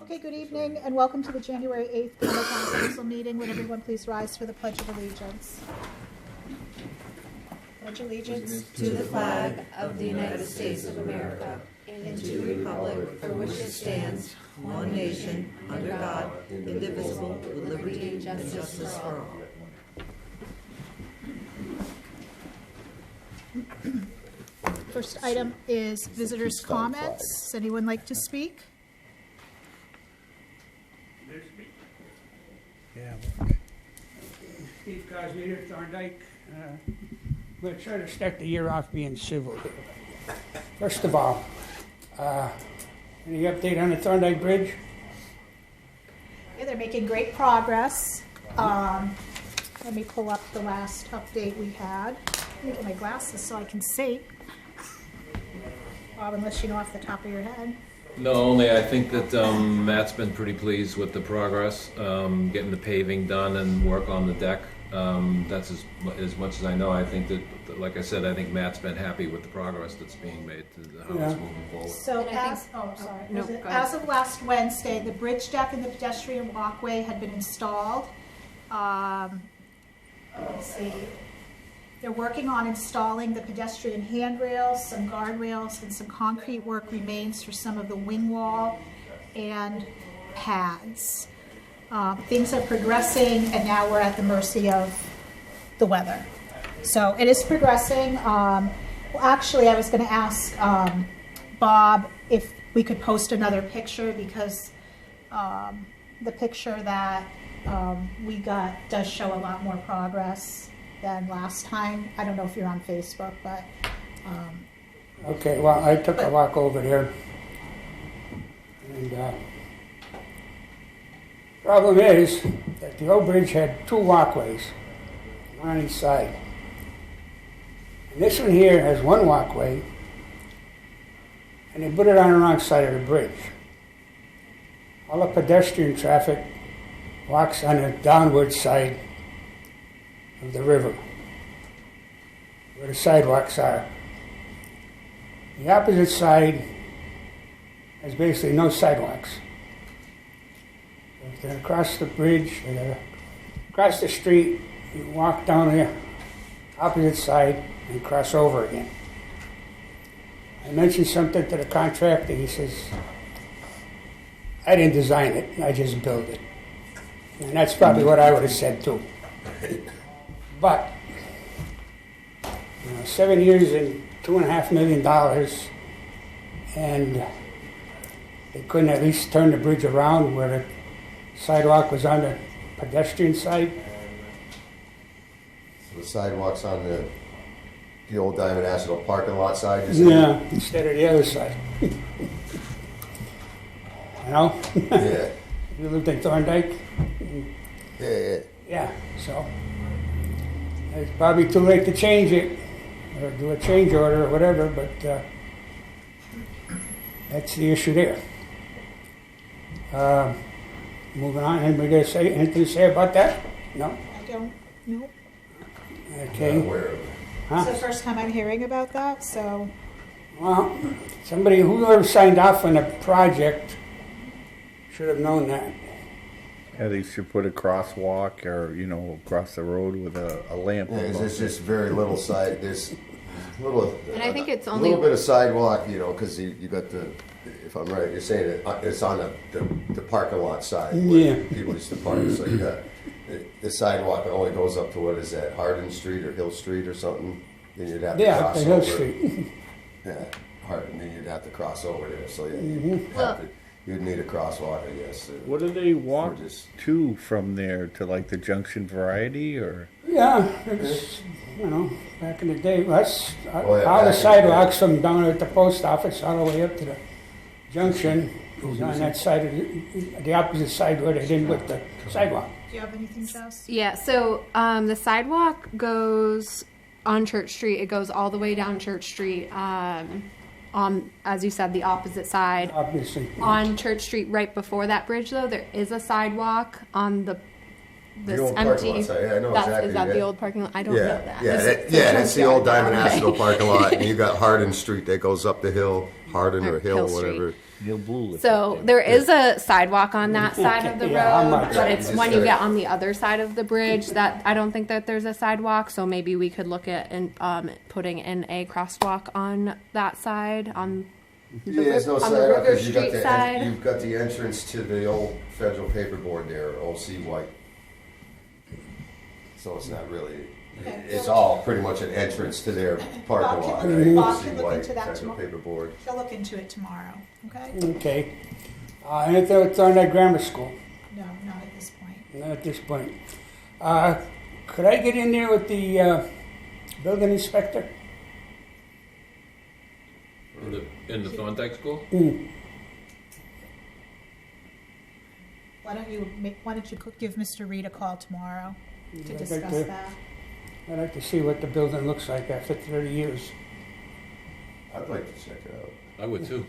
Okay, good evening and welcome to the January 8th Common Council meeting. Would everyone please rise for the Pledge of Allegiance? Pledge allegiance To the flag of the United States of America and to the republic for which it stands, one nation, under God, indivisible, with liberty and justice for all. First item is visitors' comments. Does anyone like to speak? Yeah. Steve Cosmeter, Thorndike. We'll try to start the year off being civil. First of all, any update on the Thorndike Bridge? Yeah, they're making great progress. Let me pull up the last update we had. Let me get my glasses so I can see. Bob, unless you know off the top of your head. No, only I think that Matt's been pretty pleased with the progress, getting the paving done and work on the deck. That's as much as I know. I think that, like I said, I think Matt's been happy with the progress that's being made to how it's moving forward. So as of last Wednesday, the bridge deck and the pedestrian walkway had been installed. Let's see. They're working on installing the pedestrian handrails, some guardrails, and some concrete work remains for some of the wing wall and pads. Things are progressing, and now we're at the mercy of the weather. So it is progressing. Well, actually, I was going to ask Bob if we could post another picture because the picture that we got does show a lot more progress than last time. I don't know if you're on Facebook, but... Okay, well, I took a walk over there. And problem is that the old bridge had two walkways, one on each side. And this one here has one walkway, and they put it on the wrong side of the bridge. All the pedestrian traffic walks on the downward side of the river, where the sidewalks are. The opposite side has basically no sidewalks. If they're across the bridge, they're across the street, you walk down the opposite side and cross over again. I mentioned something to the contractor. He says, I didn't design it, I just built it. And that's probably what I would have said too. But 7 years and $2.5 million, and they couldn't at least turn the bridge around where the sidewalk was on the pedestrian side. So the sidewalk's on the old Diamond National parking lot side, you say? Yeah, instead of the other side. You know? Yeah. You lived in Thorndike? Yeah. Yeah, so it's probably too late to change it or do a change order or whatever, but that's the issue there. Moving on, anybody got to say anything to say about that? No? I don't know. Okay. Not aware of it. It's the first time I'm hearing about that, so... Well, whoever signed off on the project should have known that. Yeah, they should put a crosswalk or, across the road with a lamp. Yeah, there's just very little side. There's little. And I think it's a only little bit of sidewalk, because you got the. If I'm right, you're saying it's on the parking lot side. Yeah. Where people used to park. So you got the sidewalk only goes up to what is that, Hardin Street or Hill Street or something. Then you'd have to cross the Hill over. Street. Yeah, Hardin. Then you'd have to cross over there. So yeah, Well- you'd need a crosswalk, I guess. What do they walk Or just- to from there to like the Junction Variety or? Yeah, it's, back in the day, that's Oh, yeah, all the back in the sidewalks from down at the post office all the way up to the junction was on that side of the opposite side where they didn't put the sidewalk. Do you have anything, Jess? Yeah, so the sidewalk goes on Church Street. It goes all the way down Church Street on, as you said, the opposite side. Obviously. On Church Street, right before that bridge, though, there is a sidewalk on this old parking empty. lot side. Yeah, I know exactly. Is that the Yeah. old parking lot? I don't know that. Yeah, Is it that's the old Diamond Okay. National parking lot, and you got Hardin Street that goes up the hill, Hardin or Or Hill, Hill Street. whatever. You'll blue if So it- there is a sidewalk on that side of the Yeah, how road, much? but it's when you get on the other side of the bridge that I don't think that there's a sidewalk. So maybe we could look at putting in a crosswalk on that side on. Yeah, there's no on the sidewalk River because Street side. you've got the entrance to the old federal paperboard there, OC White. So it's not really, Okay. it's all pretty much an entrance to their parking lot, Bob right? can look OC White, into that federal tomorrow. paperboard. He'll look into it tomorrow, okay? Okay. Anything that's on that grammar school? No, not at this point. Not at this point. Could I get in there with the building inspector? In the Thorndike School? Why don't you give Mr. Reed a call tomorrow to I'd like discuss to- that? I'd like to see what the building looks like after 30 years. I'd like to check it out. I would too.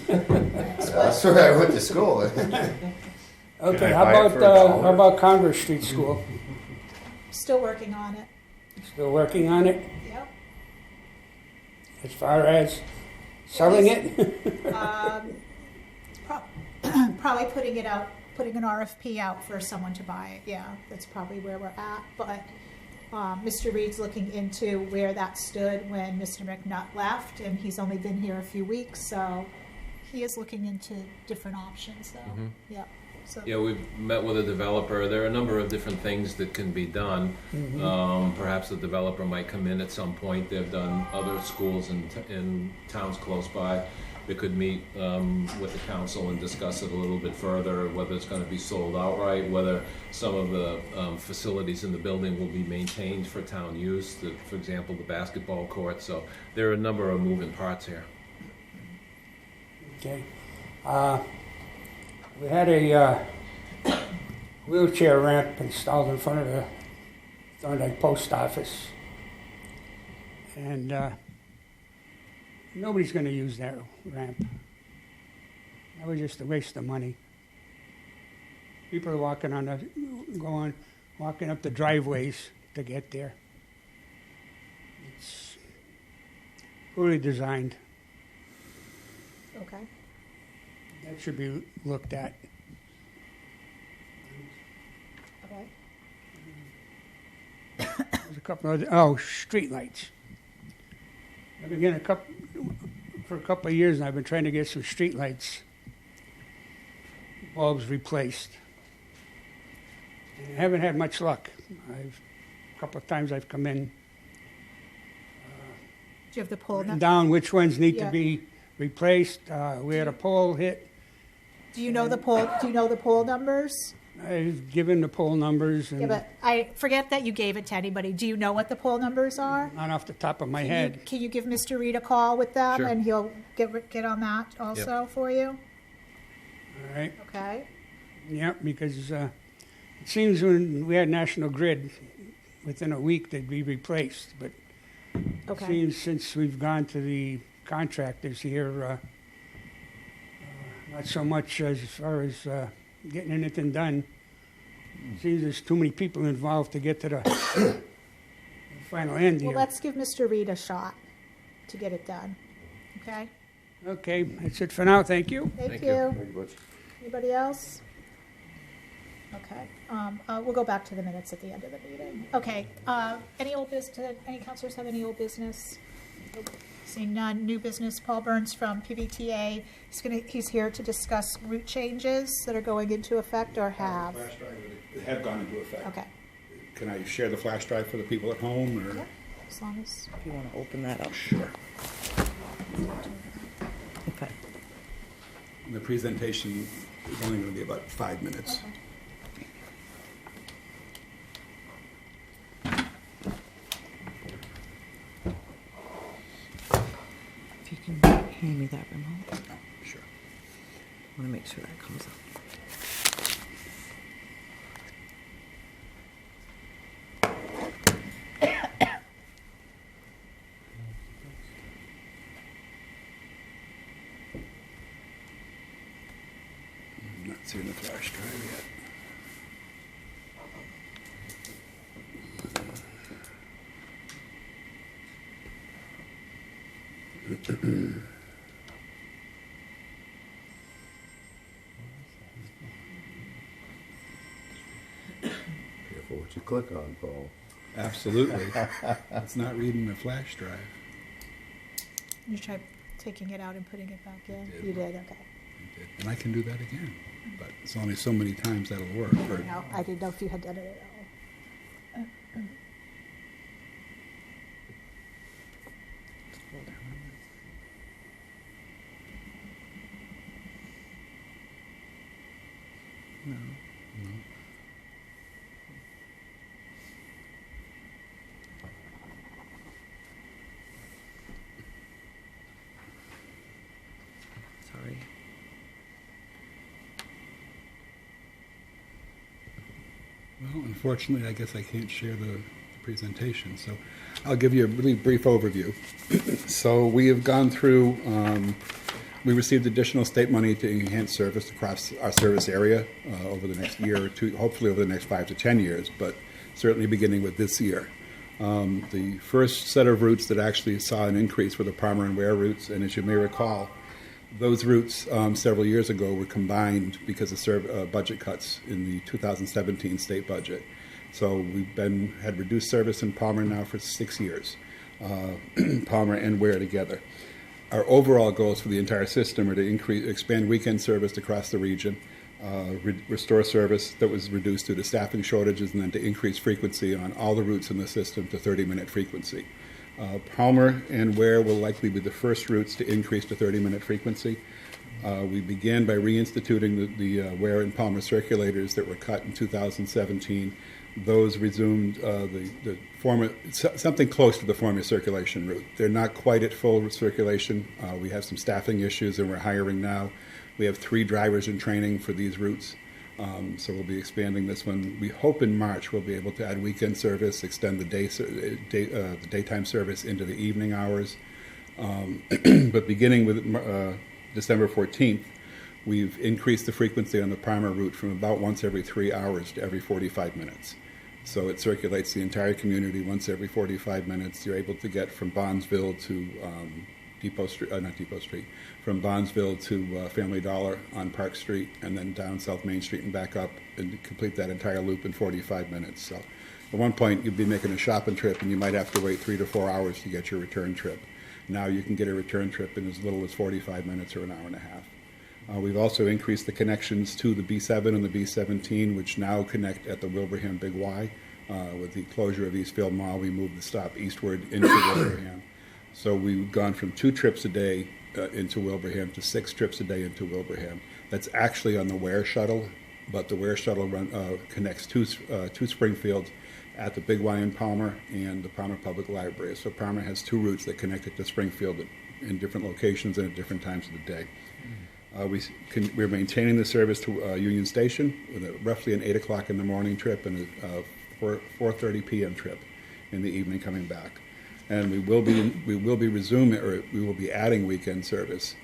That's where I went to school. Okay, I how buy it about for $1? how about Congress Street School? Still working on it. Still working on it Yep. as far as selling it? Probably putting an RFP out for someone to buy it. Yeah, that's probably where we're at. But Mr. Reed's looking into where that stood when Mr. McNutt left, and he's only been here a few weeks, so he is looking into different options, though. Yeah. So Yeah, we've met with a developer. There are a number of different things that can be done. Perhaps the developer might come in at some point. They've done other schools in towns close by. They could meet with the council and discuss it a little bit further, whether it's going to be sold outright, whether some of the facilities in the building will be maintained for town use, for example, the basketball court. So there are a number of moving parts here. Okay. We had a wheelchair ramp installed in front of the Thorndike Post Office. And nobody's going to use that ramp. That was just a waste of money. People are walking up the driveways to get there. It's poorly designed. okay. That should be looked at. Okay. There's a couple of streetlights. I've been getting for a couple of years, and I've been trying to get some streetlights bulbs replaced. And I haven't had much luck. A couple of times I've come in Do you have the poll? written down which ones need Yeah. to be replaced. We had a pole hit. Do you know the poll? Do you know the poll numbers? I've given the pole numbers, and Yeah, but I forget that you gave it to anybody. Do you know what the poll numbers are? not off the top of my head. Can you give Mr. Reed a call with them, Sure. and he'll get on that also for you? All right. Okay. Yeah, because it seems when we had National Grid, within a week they'd be replaced. But it Okay. seems since we've gone to the contractors here, not so much as far as getting anything done. It seems there's too many people involved to get to the final end Well, here. let's give Mr. Reed a shot to get it done. Okay. Okay, that's it for now. Thank you. Thank Thank you. you. Thank you, Butch. Anybody else? Okay. We'll go back to the minutes at the end of the meeting. Okay. Any old business? Any councilors have any old business? Seeing none. New business. Paul Burns from PVTA. He's here to discuss route changes that are going into effect or have. Flash drive that have gone into effect. Okay. Can I share the flash drive for the people at home, or? Yeah. As long as. If you want to open that up. Sure. Okay. The presentation is only going to be about 5 minutes. If you can hand me that remote, Sure. I want to make sure that comes up. I'm not seeing the flash drive yet. what you click on, Paul. Absolutely. It's not reading the flash drive. You tried taking it out and putting it back in? Did. You did, okay. And I can do that again, but it's only so many times that'll work. Or- No, I didn't know if you had done it at all. Sorry. Well, unfortunately, I guess I can't share the presentation, so I'll give you a really brief overview. So we have gone through, we received additional state money to enhance service across our service area over the next year or two, hopefully over the next 5 to 10 years, but certainly beginning with this year. The first set of routes that actually saw an increase were the Palmer and Ware routes, and as you may recall, those routes several years ago were combined because of budget cuts in the 2017 state budget. So we've had reduced service in Palmer now for 6 years, Palmer and Ware together. Our overall goals for the entire system are to expand weekend service across the region, restore service that was reduced due to staffing shortages, and then to increase frequency on all the routes in the system to 30-minute frequency. Palmer and Ware will likely be the first routes to increase to 30-minute frequency. We began by reinstituting the Ware and Palmer circulators that were cut in 2017. Those resumed the former, something close to the former circulation route. They're not quite at full circulation. We have some staffing issues, and we're hiring now. We have 3 drivers in training for these routes. So we'll be expanding this one. We hope in March we'll be able to add weekend service, extend the daytime service into the evening hours. But beginning with December 14th, we've increased the frequency on the Palmer route from about once every 3 hours to every 45 minutes. So it circulates the entire community once every 45 minutes. You're able to get from Bondsville to from Bondsville to Family Dollar on Park Street, and then down South Main Street and back up, and complete that entire loop in 45 minutes. So at one point you'd be making a shopping trip and you might have to wait 3 to 4 hours to get your return trip. Now you can get a return trip in as little as 45 minutes or an hour and a half. We've also increased the connections to the B7 and the B17, which now connect at the Wilbraham Big Y. With the closure of Eastfield Mall, we moved the stop eastward into Wilbraham. So we've gone from 2 trips a day into Wilbraham to 6 trips a day into Wilbraham. That's actually on the Ware shuttle, but the Ware shuttle connects to Springfield at the Big Y in Palmer and the Palmer Public Library. So Palmer has 2 routes that connect it to Springfield in different locations and at different times of the day. We're maintaining the service to Union Station with roughly an 8 o'clock in the morning trip and a 4:30 p.m. trip in the evening coming back. And we will be resuming, or we will be adding weekend service.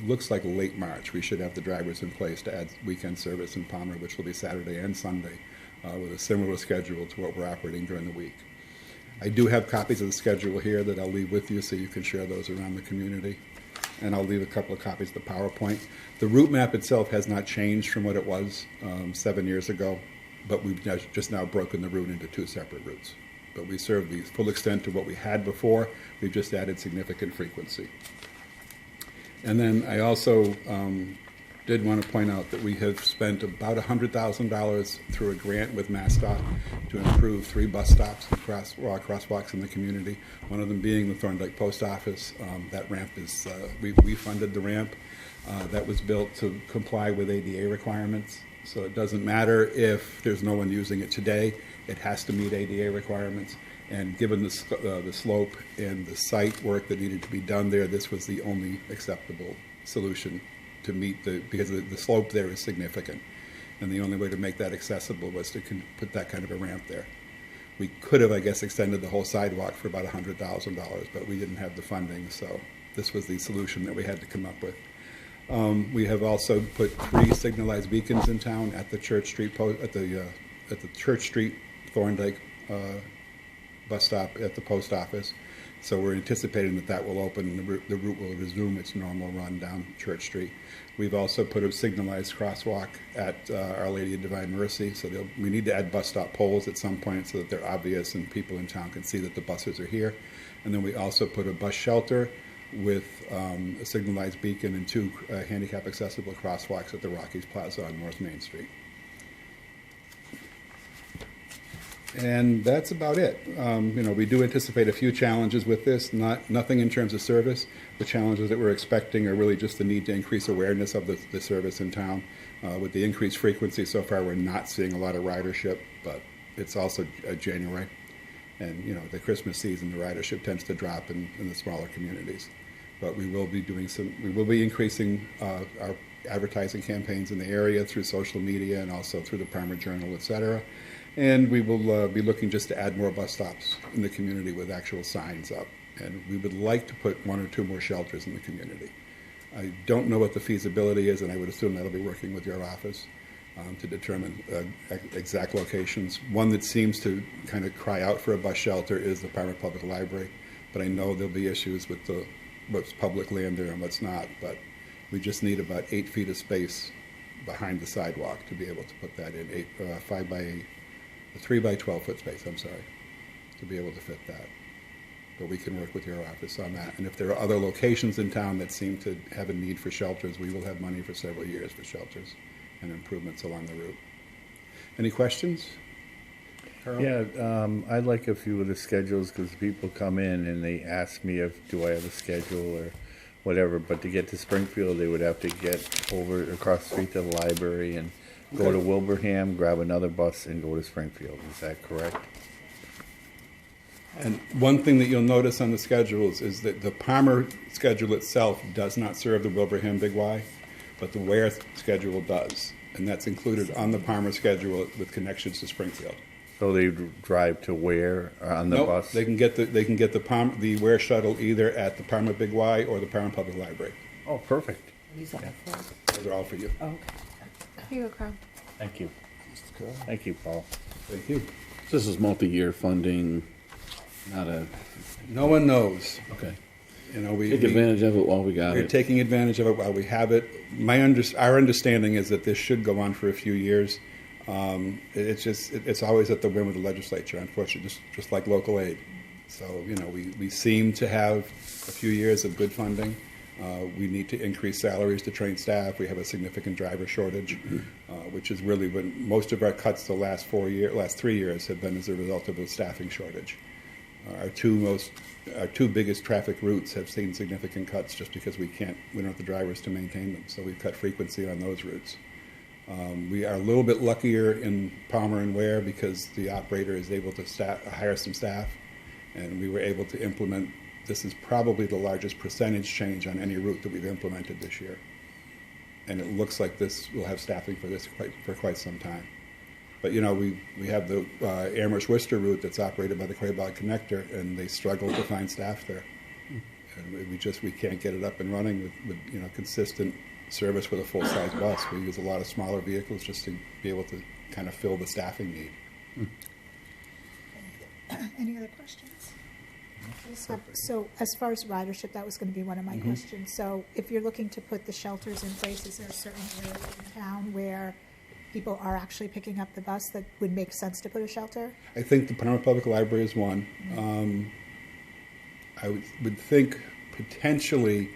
Looks like late March. We should have the drivers in place to add weekend service in Palmer, which will be Saturday and Sunday, with a similar schedule to what we're operating during the week. I do have copies of the schedule here that I'll leave with you so you can share those around the community. And I'll leave a couple of copies of the PowerPoint. The route map itself has not changed from what it was 7 years ago, but we've just now broken the route into 2 separate routes. But we serve the full extent to what we had before. We've just added significant frequency. And then I also did want to point out that we have spent about $100,000 through a grant with MassDOT to improve 3 bus stops and crosswalks in the community, one of them being the Thorndike Post Office. That ramp is, we funded the ramp. That was built to comply with ADA requirements. So it doesn't matter if there's no one using it today, it has to meet ADA requirements. And given the slope and the site work that needed to be done there, this was the only acceptable solution to meet because the slope there is significant. And the only way to make that accessible was to put that kind of a ramp there. We could have, I guess, extended the whole sidewalk for about $100,000, but we didn't have the funding, so this was the solution that we had to come up with. We have also put 3 signalized beacons in town at the Church Street Church Street Thorndike bus stop at the post office. So we're anticipating that that will open and the route will resume its normal run down Church Street. We've also put a signalized crosswalk at Our Lady of Divine Mercy. So we need to add bus stop poles at some point so that they're obvious and people in town can see that the buses are here. And then we also put a bus shelter with a signalized beacon and 2 handicap accessible crosswalks at the Rockies Plaza on North Main Street. And that's about it. We do anticipate a few challenges with this, nothing in terms of service. The challenges that we're expecting are really just the need to increase awareness of the service in town. With the increased frequency so far, we're not seeing a lot of ridership, but it's also January. And, the Christmas season, the ridership tends to drop in the smaller communities. But we will be increasing our advertising campaigns in the area through social media and also through the Parma Journal, et cetera. And we will be looking just to add more bus stops in the community with actual signs up. And we would like to put 1 or 2 more shelters in the community. I don't know what the feasibility is, and I would assume that'll be working with your office to determine exact locations. One that seems to kind of cry out for a bus shelter is the Parma Public Library, but I know there'll be issues with what's public land there and what's not. But we just need about 8 feet of space behind the sidewalk to be able to put that in. 3 by 12 foot space, to be able to fit that. But we can work with your office on that. And if there are other locations in town that seem to have a need for shelters, we will have money for several years for shelters and improvements along the route. Any questions? Carl? Yeah, I'd like a few of the schedules because people come in and they ask me do I have a schedule or whatever. But to get to Springfield, they would have to get over across the street to the library and go to Wilbraham, grab another bus, and go to Springfield. Is that correct? And one thing that you'll notice on the schedules is that the Palmer schedule itself does not serve the Wilbraham Big Y, but the Ware schedule does. And that's included on the Palmer schedule with connections to Springfield. So they drive to Ware on the Nope, bus? they can get the Ware shuttle either at the Palmer Big Y or the Palmer Public Library. Oh, perfect. Those are all for you. Here you go, Carl. Thank you. Thank you, Paul. Thank you. This is multi-year funding, not a, No one knows. okay. We Take advantage of it while we got We're it. taking advantage of it while we have it. Our understanding is that this should go on for a few years. It's always at the whim of the legislature, unfortunately, just like local aid. So, we seem to have a few years of good funding. We need to increase salaries to train staff. We have a significant driver shortage, which is really when most of our cuts the last 3 years have been as a result of a staffing shortage. Our two biggest traffic routes have seen significant cuts just because we don't have the drivers to maintain them. So we've cut frequency on those routes. We are a little bit luckier in Palmer and Ware because the operator is able to hire some staff, and we were able to implement. This is probably the largest percentage change on any route that we've implemented this year. And it looks like this will have staffing for this for quite some time. But, we have the Amherst-Worcester route that's operated by the Quabog Connector, and they struggle to find staff there. And we can't get it up and running with consistent service with a full-size bus. We use a lot of smaller vehicles just to be able to kind of fill the staffing need. Any other questions? So as far as ridership, that was going to be one of my questions. So if you're looking to put the shelters in place, is there a certain area in town where people are actually picking up the bus that would make sense to put a shelter? I think the Palmer Public Library is one. I would think potentially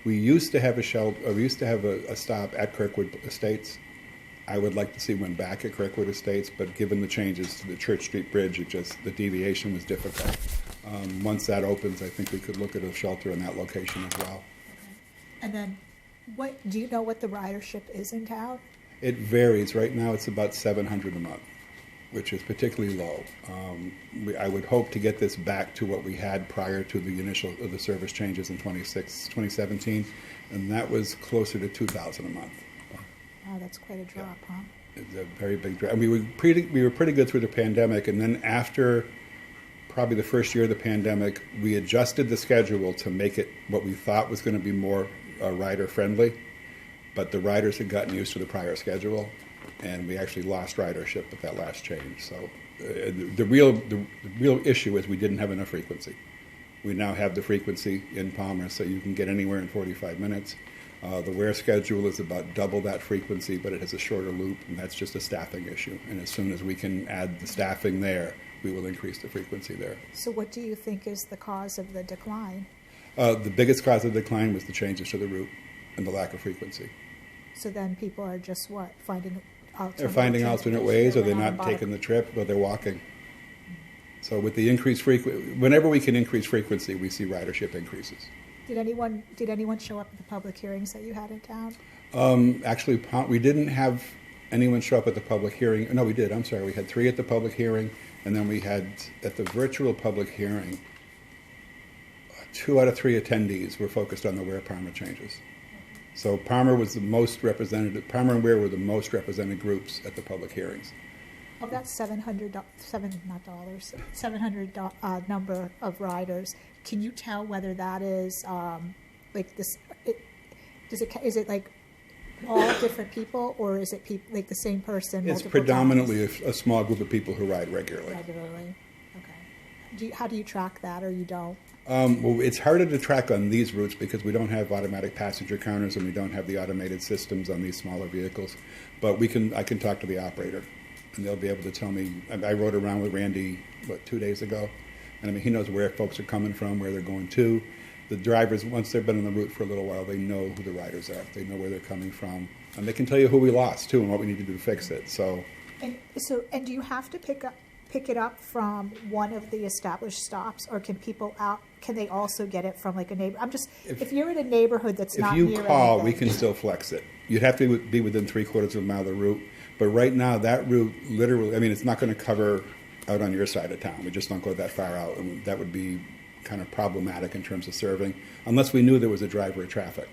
we used to have a stop at Kirkwood Estates. I would like to see one back at Kirkwood Estates, but given the changes to the Church Street Bridge, the deviation was difficult. Once that opens, I think we could look at a shelter in that location as well. Okay. And then, do you know what the ridership is in town? It varies. Right now, it's about 700 a month, which is particularly low. I would hope to get this back to what we had prior to the service changes in 2017, and that was closer to 2,000 a month. Wow, that's quite a drop, huh? It's a very big drop. We were pretty good through the pandemic, and then after probably the first year of the pandemic, we adjusted the schedule to make it what we thought was going to be more rider friendly. But the riders had gotten used to the prior schedule, and we actually lost ridership with that last change. So the real issue is we didn't have enough frequency. We now have the frequency in Palmer, so you can get anywhere in 45 minutes. The Ware schedule is about double that frequency, but it has a shorter loop, and that's just a staffing issue. And as soon as we can add the staffing there, we will increase the frequency there. So what do you think is the cause of the decline? The biggest cause of decline was the changes to the route and the lack of frequency. So then people are just what, finding alternative They're finding alternate ways, or they're transportation not around taking the trip, or they're walking. So with the increased whenever we can increase frequency, we see ridership increases. Did anyone show up at the public hearings that you had in town? Actually, we didn't have anyone show up at the public hearing. No, we did. I'm sorry. We had 3 at the public hearing, and then we had at the virtual public hearing, 2 out of 3 attendees were focused on the Ware Palmer changes. So Palmer was the most representative. Palmer and Ware were the most represented groups at the public hearings. Of that 700 number of riders, can you tell whether that is like this? Is it like all different people, or is it like the same person? It's multiple predominantly times? a small group of people who ride regularly. Regularly. Okay. How do you track that, or you don't? Well, it's harder to track on these routes because we don't have automatic passenger counters and we don't have the automated systems on these smaller vehicles. But I can talk to the operator, and they'll be able to tell me. I rode around with Randy, 2 days ago, and I mean, he knows where folks are coming from, where they're going to. The drivers, once they've been on the route for a little while, they know who the riders are. They know where they're coming from, and they can tell you who we lost too and what we need to do to fix it. So do you have to pick it up from one of the established stops, or can they also get it from like a neighbor? If you're in a neighborhood that's not near if you call, we anything. can still flex it. You'd have to be within 3/4 of a mile of the route. But right now, that route literally, I mean, it's not going to cover out on your side of town. We just don't go that far out, and that would be kind of problematic in terms of serving, unless we knew there was a driver of traffic.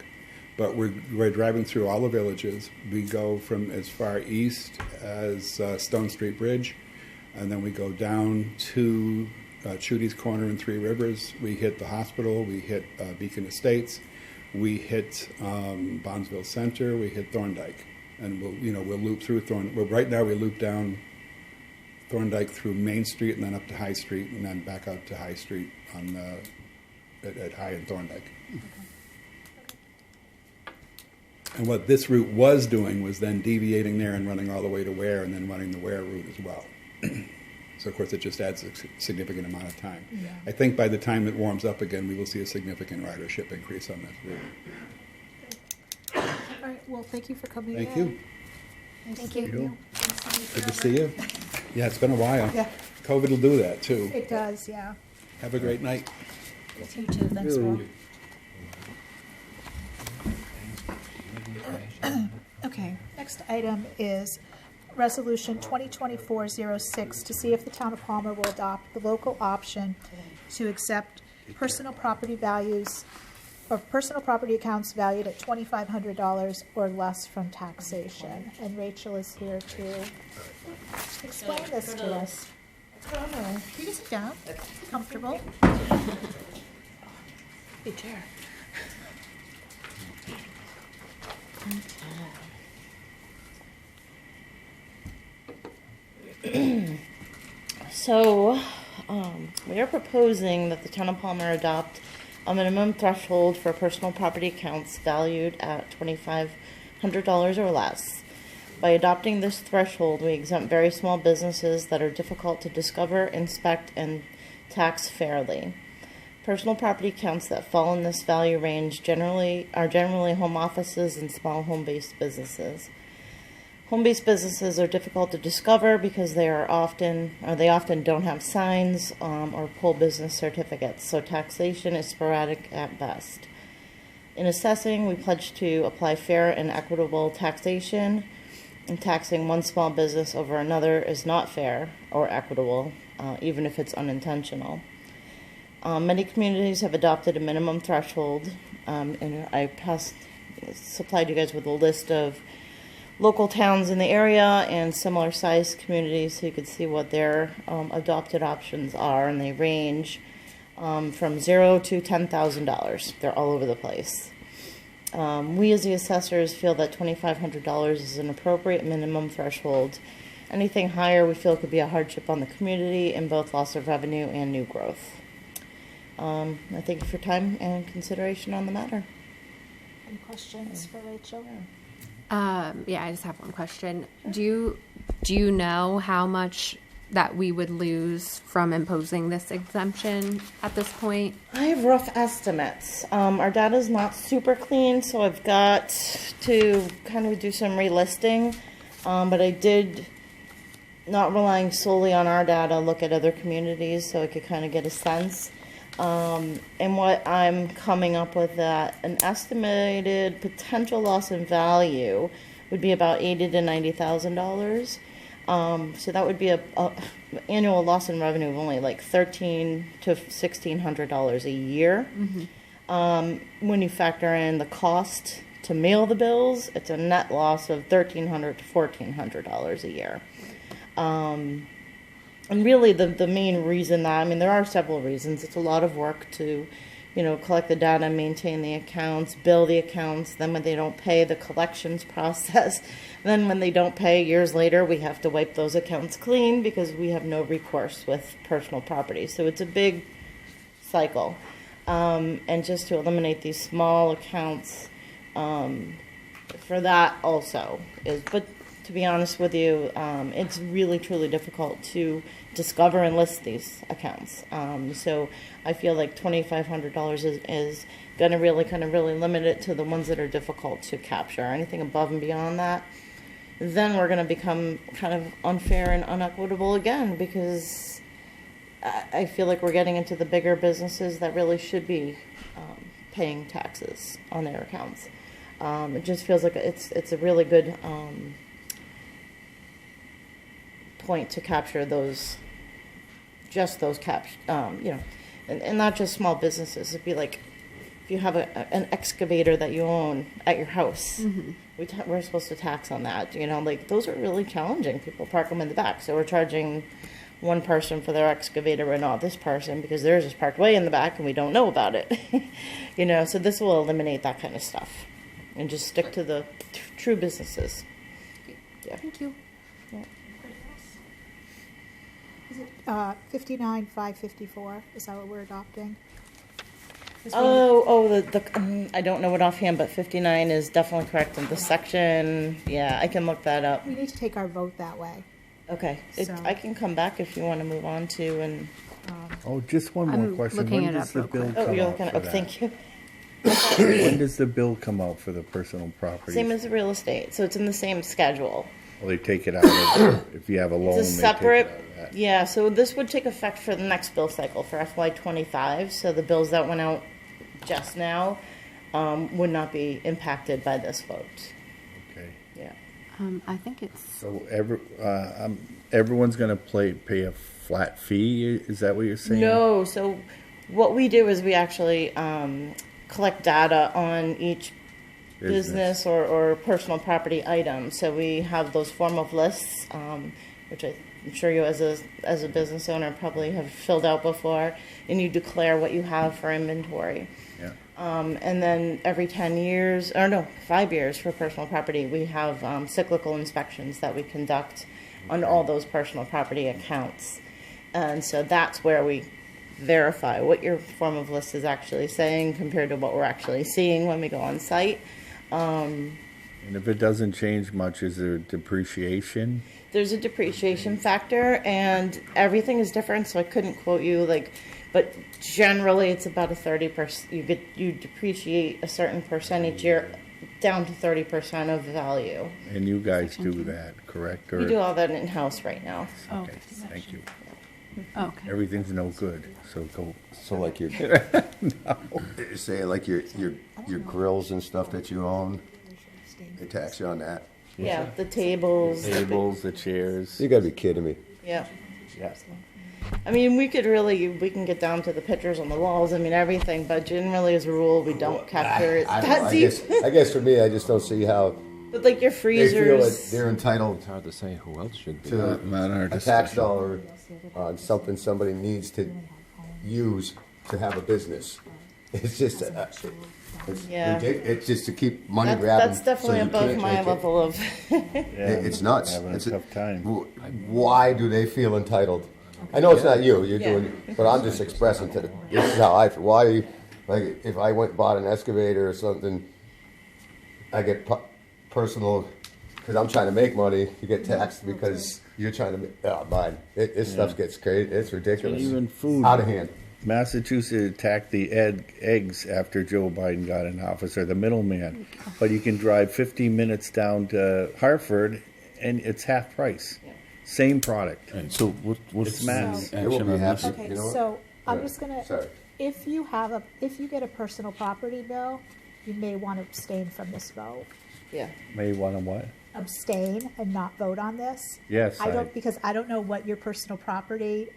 But we're driving through all the villages. We go from as far east as Stone Street Bridge, and then we go down to Chudy's Corner in Three Rivers. We hit the hospital. We hit Beacon Estates. We hit Bondsville Center. We hit Thorndike, and we'll loop through Thorndike. Well, right now we loop down Thorndike through Main Street and then up to High Street and then back out to High Street at High and Thorndike. And what this route was doing was then deviating there and running all the way to Ware and then running the Ware route as well. So, of course, it just adds a significant amount of time. Yeah. I think by the time it warms up again, we will see a significant ridership increase on this route. All right. Well, thank you for coming in. Thank you. Thank you. Good to see you. Yeah, it's been a while. Yeah. COVID will do that, too. It does, yeah. Have a great night. You too. Thanks, Will. Okay, next item is Resolution 2024-06 to see if the town of Palmer will adopt the local option to accept personal property values or personal property accounts valued at $2,500 or less from taxation. And Rachel is here to explain this to us. You can sit down, comfortable. Good chair. So, we are proposing that the town of Palmer adopt a minimum threshold for personal property accounts valued at $2,500 or less. By adopting this threshold, we exempt very small businesses that are difficult to discover, inspect, and tax fairly. Personal property accounts that fall in this value range are generally home offices and small home-based businesses. Home-based businesses are difficult to discover because they often don't have signs or pull business certificates, so taxation is sporadic at best. In assessing, we pledge to apply fair and equitable taxation, and taxing one small business over another is not fair or equitable, even if it's unintentional. Many communities have adopted a minimum threshold, and I supplied you guys with a list of local towns in the area and similar sized communities so you could see what their adopted options are, and they range from $0 to $10,000. They're all over the place. We as the assessors feel that $2,500 is an appropriate minimum threshold. Anything higher we feel could be a hardship on the community in both loss of revenue and new growth. I thank you for your time and consideration on the matter. Any questions for Rachel? Yeah, I just have one question. Do you know how much that we would lose from imposing this exemption at this point? I have rough estimates. Our data's not super clean, so I've got to kind of do some relisting. But I did, not relying solely on our data, look at other communities so I could kind of get a sense. And what I'm coming up with that an estimated potential loss in value would be about $80,000 to $90,000. So that would be a annual loss in revenue of only like $1,300 to $1,600 a year. When you factor in the cost to mail the bills, it's a net loss of $1,300 to $1,400 a year. And really the main reason that, I mean, there are several reasons. It's a lot of work to, collect the data, maintain the accounts, bill the accounts. Then when they don't pay, the collections process. Then when they don't pay, years later, we have to wipe those accounts clean because we have no recourse with personal property. So it's a big cycle. And just to eliminate these small accounts, for that also is, but to be honest with you, it's really, truly difficult to discover and list these accounts. So I feel like $2,500 is going to really limit it to the ones that are difficult to capture. Anything above and beyond that, then we're going to become kind of unfair and unequitable again, because I feel like we're getting into the bigger businesses that really should be paying taxes on their accounts. It just feels like it's a really good point to capture those and not just small businesses. It'd be like if you have an excavator that you own at your house, we're supposed to tax on that. Like those are really challenging. People park them in the back, so we're charging one person for their excavator and not this person because theirs is parked way in the back and we don't know about it. So this will eliminate that kind of stuff and just stick to the true businesses. Yeah. Thank you. Is it 59,554? Is that what we're adopting? I don't know it offhand, but 59 is definitely correct in the section. Yeah, I can look that up. We need to take our vote that way. Okay, So- I can come back if you want to move on to and. Oh, just one more I'm question. looking When it does up the real bill quick. Oh, come you're out looking. for Oh, that? thank you. When does the bill come out for the personal property? Same as the real estate, so it's in the same schedule. Well, they take it out of, if you have a loan, It's a they take separate. it out of that. Yeah, so this would take effect for the next bill cycle for FY25. So the bills that went out just now would not be impacted by this vote. Okay. Yeah. I think it's So everyone's gonna pay a flat fee, is that what you're saying? No, so what we do is we actually collect data on each business or personal property item. So we have those form of lists, which I'm sure you as a business owner probably have filled out before, and you declare what you have for inventory. Yeah. And then every 5 years for personal property, we have cyclical inspections that we conduct on all those personal property accounts. And so that's where we verify what your form of list is actually saying compared to what we're actually seeing when we go on site. And if it doesn't change much, is there depreciation? There's a depreciation factor, and everything is different, so I couldn't quote you, but generally it's about a 30%. You depreciate a certain percentage year down to 30% of value. And you guys do that, correct? Or- We do all that in-house right now. Okay, thank you. okay. Everything's no good, so go. So like your, say like your grills and stuff that you own, they tax you on that? Yeah, the tables. Tables, the chairs. You gotta be kidding me. Yeah. Yeah. I mean, we can get down to the pictures on the walls, everything, but generally as a rule, we don't capture it I don't that know, deep. I guess for me, I just don't see how But like your they feel freezers. that they're entitled It's hard to say who else should be. to Not our a tax discussion. dollar on something somebody needs to use to have a business. It's just, it's Yeah. it's just to keep money grabbing. That's definitely so you above can't my take it. level of. Yeah, It's nuts. Having It's a tough time. Why do they feel entitled I know it's not you, you're Yeah. doing, but I'm just expressing to the, this is how I feel. Why, like, if I went and bought an excavator or something, I get personal, because I'm trying to make money, you get taxed because you're trying to make, mine. This stuff gets crazy, it's ridiculous. And even food. Out of hand. Massachusetts attacked the eggs after Joe Biden got in office, or the middleman. But you can drive 15 minutes down to Hartford, and it's half price. Same product. Right, so what's It's the mass. It will action be on this? happy. Okay, You know what? so I'm Yeah. just gonna, Sorry. if you get a personal property bill, you may want to abstain from this vote. Yeah. May want to what? Abstain and not vote on this. Yes, Because I don't know what your personal property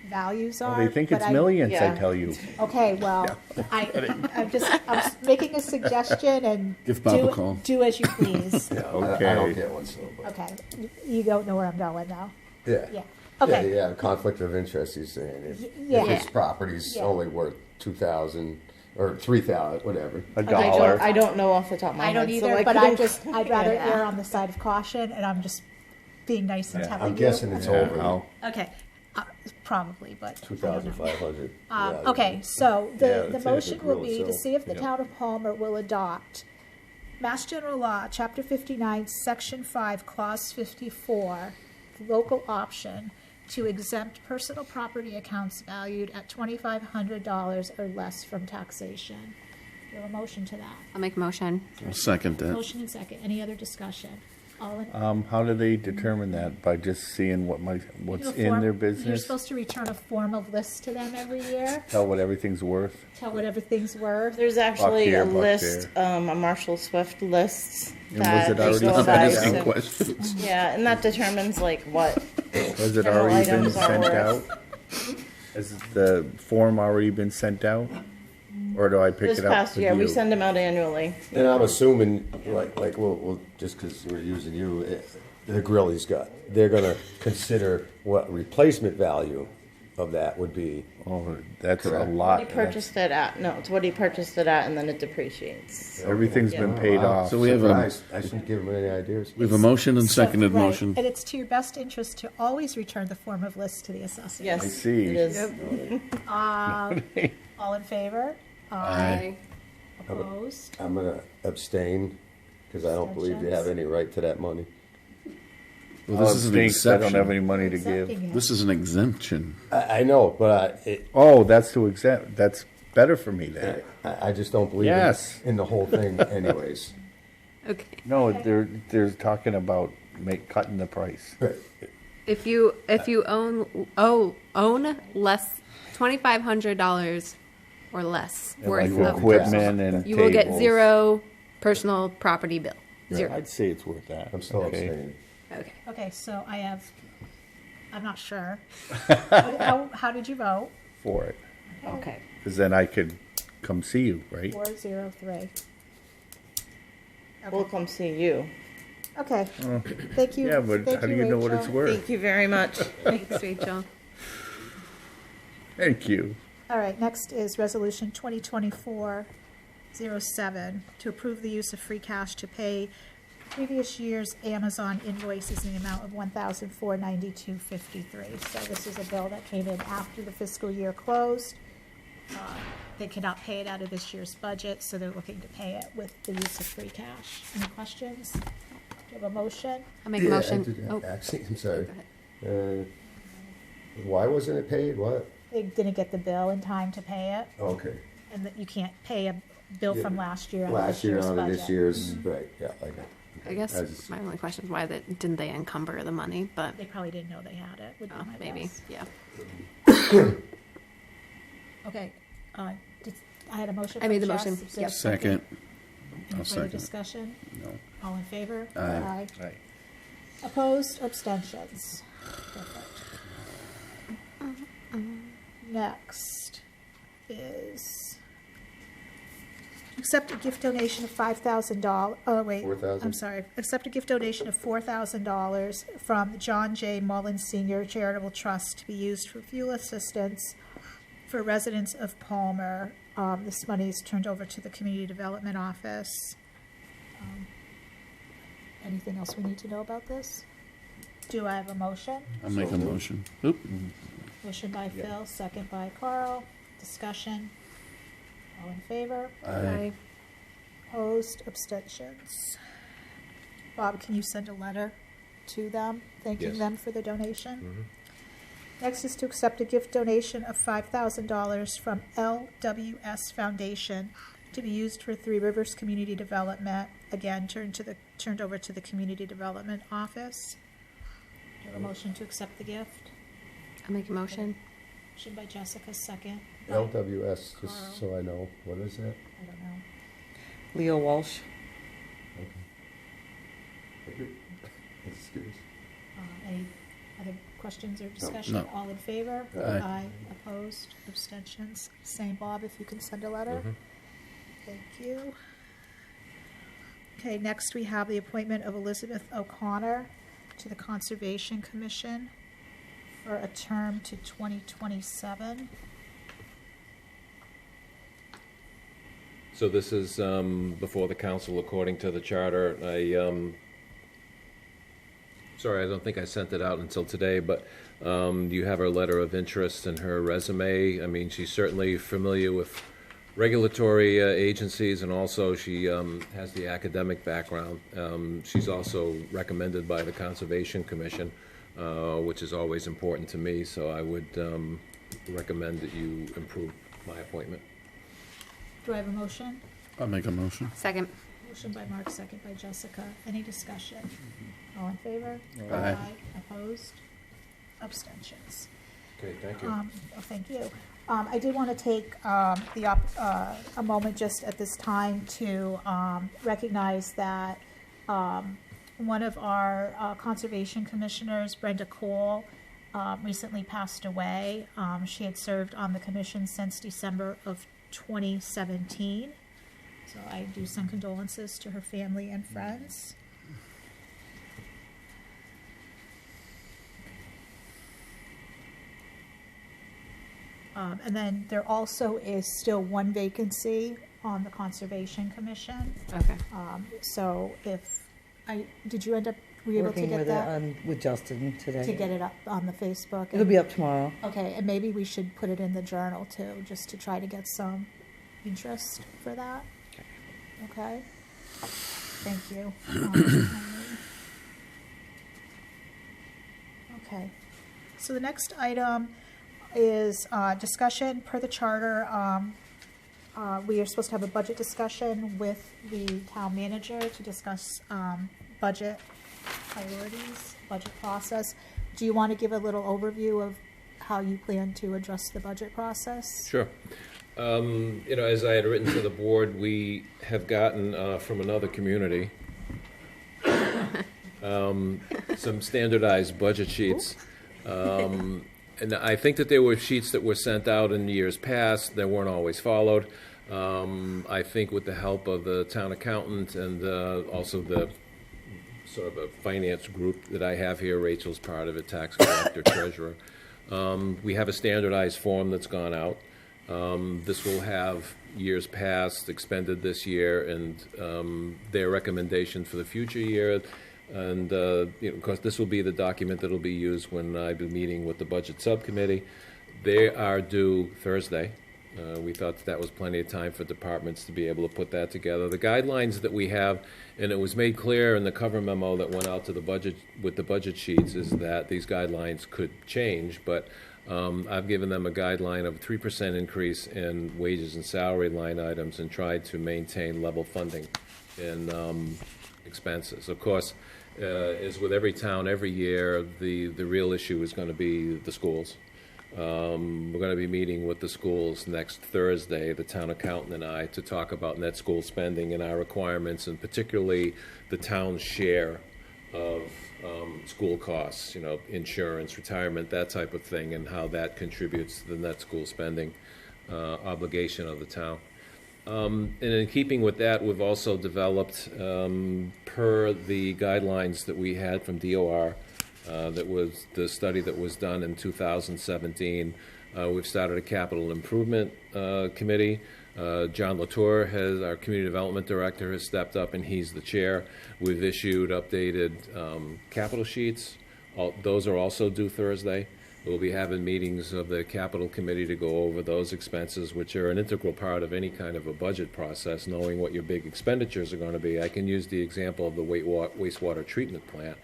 values Well, are. they think but it's I- millions, I Yeah. tell you. Okay, well, I'm making a suggestion and Give Bob a call. do as you please. Yeah, I Okay. don't get one, so, but, Okay, you don't know where I'm going though. yeah. Yeah. Okay. Yeah, conflict of interest, he's saying. If yeah. his property's Yeah. only worth 2,000 or 3,000, whatever. A Okay, dollar. I don't know off the top of my I head. don't so either, I but couldn't- I'd rather Yeah. err on the side of caution, and I'm just being nice and Yeah. telling you. I'm guessing it's Yeah, over I'll- Okay, probably, but I don't know. 2,500. Okay, so Yeah, the that's it, motion the will grill be to itself. see if the Yeah. town of Palmer will adopt Mass General Law, Chapter 59, Section 5, Clause 54, local option to exempt personal property accounts valued at $2,500 or less from taxation. Do you have a motion to that? I'll make a motion. I'll second that. Motion and second. Any other discussion? All in, How do they determine that? By just seeing what's You in their You're business? supposed to return a form of list to them every year, Tell what everything's worth? tell what everything's worth. There's actually here, a buck list, a Marshall Swift list And was that it they already go sent by. out? Asking So- questions. Yeah, and that determines like what. Has it General already been items are sent out? worth. Has the form already been sent out? Or do I pick This it up past with year, we you? send them out annually. And I'm assuming, we'll just because we're using you, the grill he's got, they're gonna consider what replacement value of that would be. Oh, that's a Correct. lot. He purchased it at, no, it's what he purchased it at, and then it depreciates. Everything's been Yeah. paid Wow. off. So we have a, Surprised. I shouldn't give him any ideas. we have a motion and seconded Right, motion. And it's to your best interest to always return the form of list to the assessor. Yes, I see. it is. All in favor? Aye. Opposed? I'm gonna abstain because I don't believe you have any right to that money. Well, this is an Stinks, I don't have any exception. money to give. Accepting it. This is an exemption. I know, but Oh, that's to exempt, that's better for me then. I just don't believe Yes. in the whole thing anyways. Okay. No, they're talking about cutting the price. If you own less $2,500 or less And worth like of, equipment and you will get tables. zero personal property bill. Zero. I'd say it's worth that. I'm still Okay. abstaining. Okay. Okay, so I'm not sure. How did you vote? For it. Okay. Because then I could come see you, right? 403. We'll come see you. Okay, thank you. Yeah, but Thank how do you know what it's Rachel. worth? Thank you very much. Thanks, Rachel. Thank you. All right, next is Resolution 2024-07, to approve the use of free cash to pay previous year's Amazon invoices in the amount of $1,492.53. So this is a bill that came in after the fiscal year closed. They cannot pay it out of this year's budget, so they're looking to pay it with the use of free cash. Any questions? Do you have a motion? I'll make a motion. Oh, Actually, I'm sorry. go ahead. Why wasn't it paid? What? They didn't get the bill in time to pay it, Okay. and that you can't pay a bill from last year out of Last this year year's out of budget. this year's, right, yeah, okay. I guess As- my only question is why didn't they encumber the money? But They probably didn't know they had it, would be my maybe, guess. yeah. Okay, I had a motion. I made the from Jess. motion, Is there a yep. Second. Any I'll further second. discussion? No. All in favor? Aye. Right. Opposed, abstentions. Perfect. Next is accept a gift donation of $5,000, oh wait. 4,000? I'm sorry, accept a gift donation of $4,000 from John J. Mullins Senior Charitable Trust to be used for fuel assistance for residents of Palmer. This money is turned over to the Community Development Office. Anything else we need to know about this? Do I have a motion? I'll make a motion. Oop. Motion by Phil, second by Carl. Discussion. All in favor? Aye. Opposed, abstentions. Bob, can you send a letter to them, thanking Yes. them for the donation? Next is to accept a gift donation of $5,000 from LWS Foundation to be used for Three Rivers Community Development. Again, turned over to the Community Development Office. Do you have a motion to accept the gift? I'll make a motion. Motion by Jessica, second. LWS, Carl. just so I know, what is that? I don't know. Leo Walsh. Excuse. Any other questions or discussion? No. All in favor? Aye. Opposed? Abstentions? Same, Bob, if you can send a letter. Thank you. Okay, next we have the appointment of Elizabeth O'Connor to the Conservation Commission for a term to 2027. So this is before the council according to the charter. Sorry, I don't think I sent it out until today, but you have her letter of interest and her resume. I mean, she's certainly familiar with regulatory agencies, and also she has the academic background. She's also recommended by the Conservation Commission, which is always important to me, so I would recommend that you approve my appointment. Do I have a motion? I'll make a motion. Second. Motion by Mark, second by Jessica. Any discussion? All in favor? Aye. Opposed? Abstentions? Okay, thank you. Thank you. I did want to take a moment just at this time to recognize that one of our conservation commissioners, Brenda Cole, recently passed away. She had served on the commission since December of 2017. So I do send condolences to her family and friends. And then there also is still one vacancy on the Conservation Commission. Okay. So did you end up, were you able to Working get with that? with Justin today. To get it up on the Facebook? It'll be up tomorrow. Okay, and maybe we should put it in the journal too, just to try to get some interest for that. Okay? Thank you. Okay. So the next item is discussion per the charter. We are supposed to have a budget discussion with the town manager to discuss budget priorities, budget process. Do you want to give a little overview of how you plan to address the budget process? Sure. As I had written to the board, we have gotten from another community some standardized budget sheets. And I think that there were sheets that were sent out in years past that weren't always followed. I think with the help of the town accountant and also the sort of a finance group that I have here, Rachel's part of it, tax collector, treasurer. We have a standardized form that's gone out. This will have years past expended this year and their recommendation for the future year. And, of course, this will be the document that will be used when I be meeting with the budget subcommittee. They are due Thursday. We thought that was plenty of time for departments to be able to put that together. The guidelines that we have, and it was made clear in the cover memo that went out to the budget with the budget sheets, is that these guidelines could change, but I've given them a guideline of a 3% increase in wages and salary line items and tried to maintain level funding in expenses. Of course, as with every town, every year, the real issue is going to be the schools. We're going to be meeting with the schools next Thursday, the town accountant and I, to talk about net school spending and our requirements, and particularly the town's share of school costs, insurance, retirement, that type of thing, and how that contributes to the net school spending obligation of the town. And in keeping with that, we've also developed, per the guidelines that we had from DOR, that was the study that was done in 2017. We've started a capital improvement committee. John Latour, our community development director, has stepped up and he's the chair. We've issued updated capital sheets those are also due Thursday. We'll be having meetings of the capital committee to go over those expenses, which are an integral part of any kind of a budget process, knowing what your big expenditures are going to be. I can use the example of the wastewater treatment plant,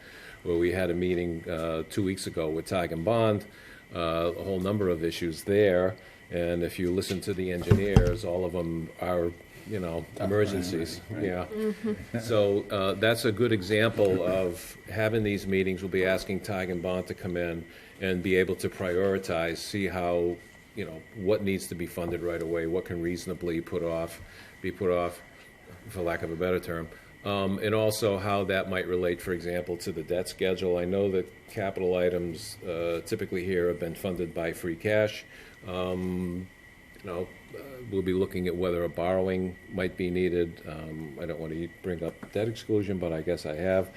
where we had a meeting 2 weeks ago with Tig and Bond, a whole number of issues there. And if you listen to the engineers, all of them are, emergencies. Yeah. So that's a good example of having these meetings. We'll be asking Tig and Bond to come in and be able to prioritize, see how, what needs to be funded right away, what can reasonably be put off, for lack of a better term. And also how that might relate, for example, to the debt schedule. I know that capital items typically here have been funded by free cash. We'll be looking at whether a borrowing might be needed. I don't want to bring up debt exclusion, but I guess I have.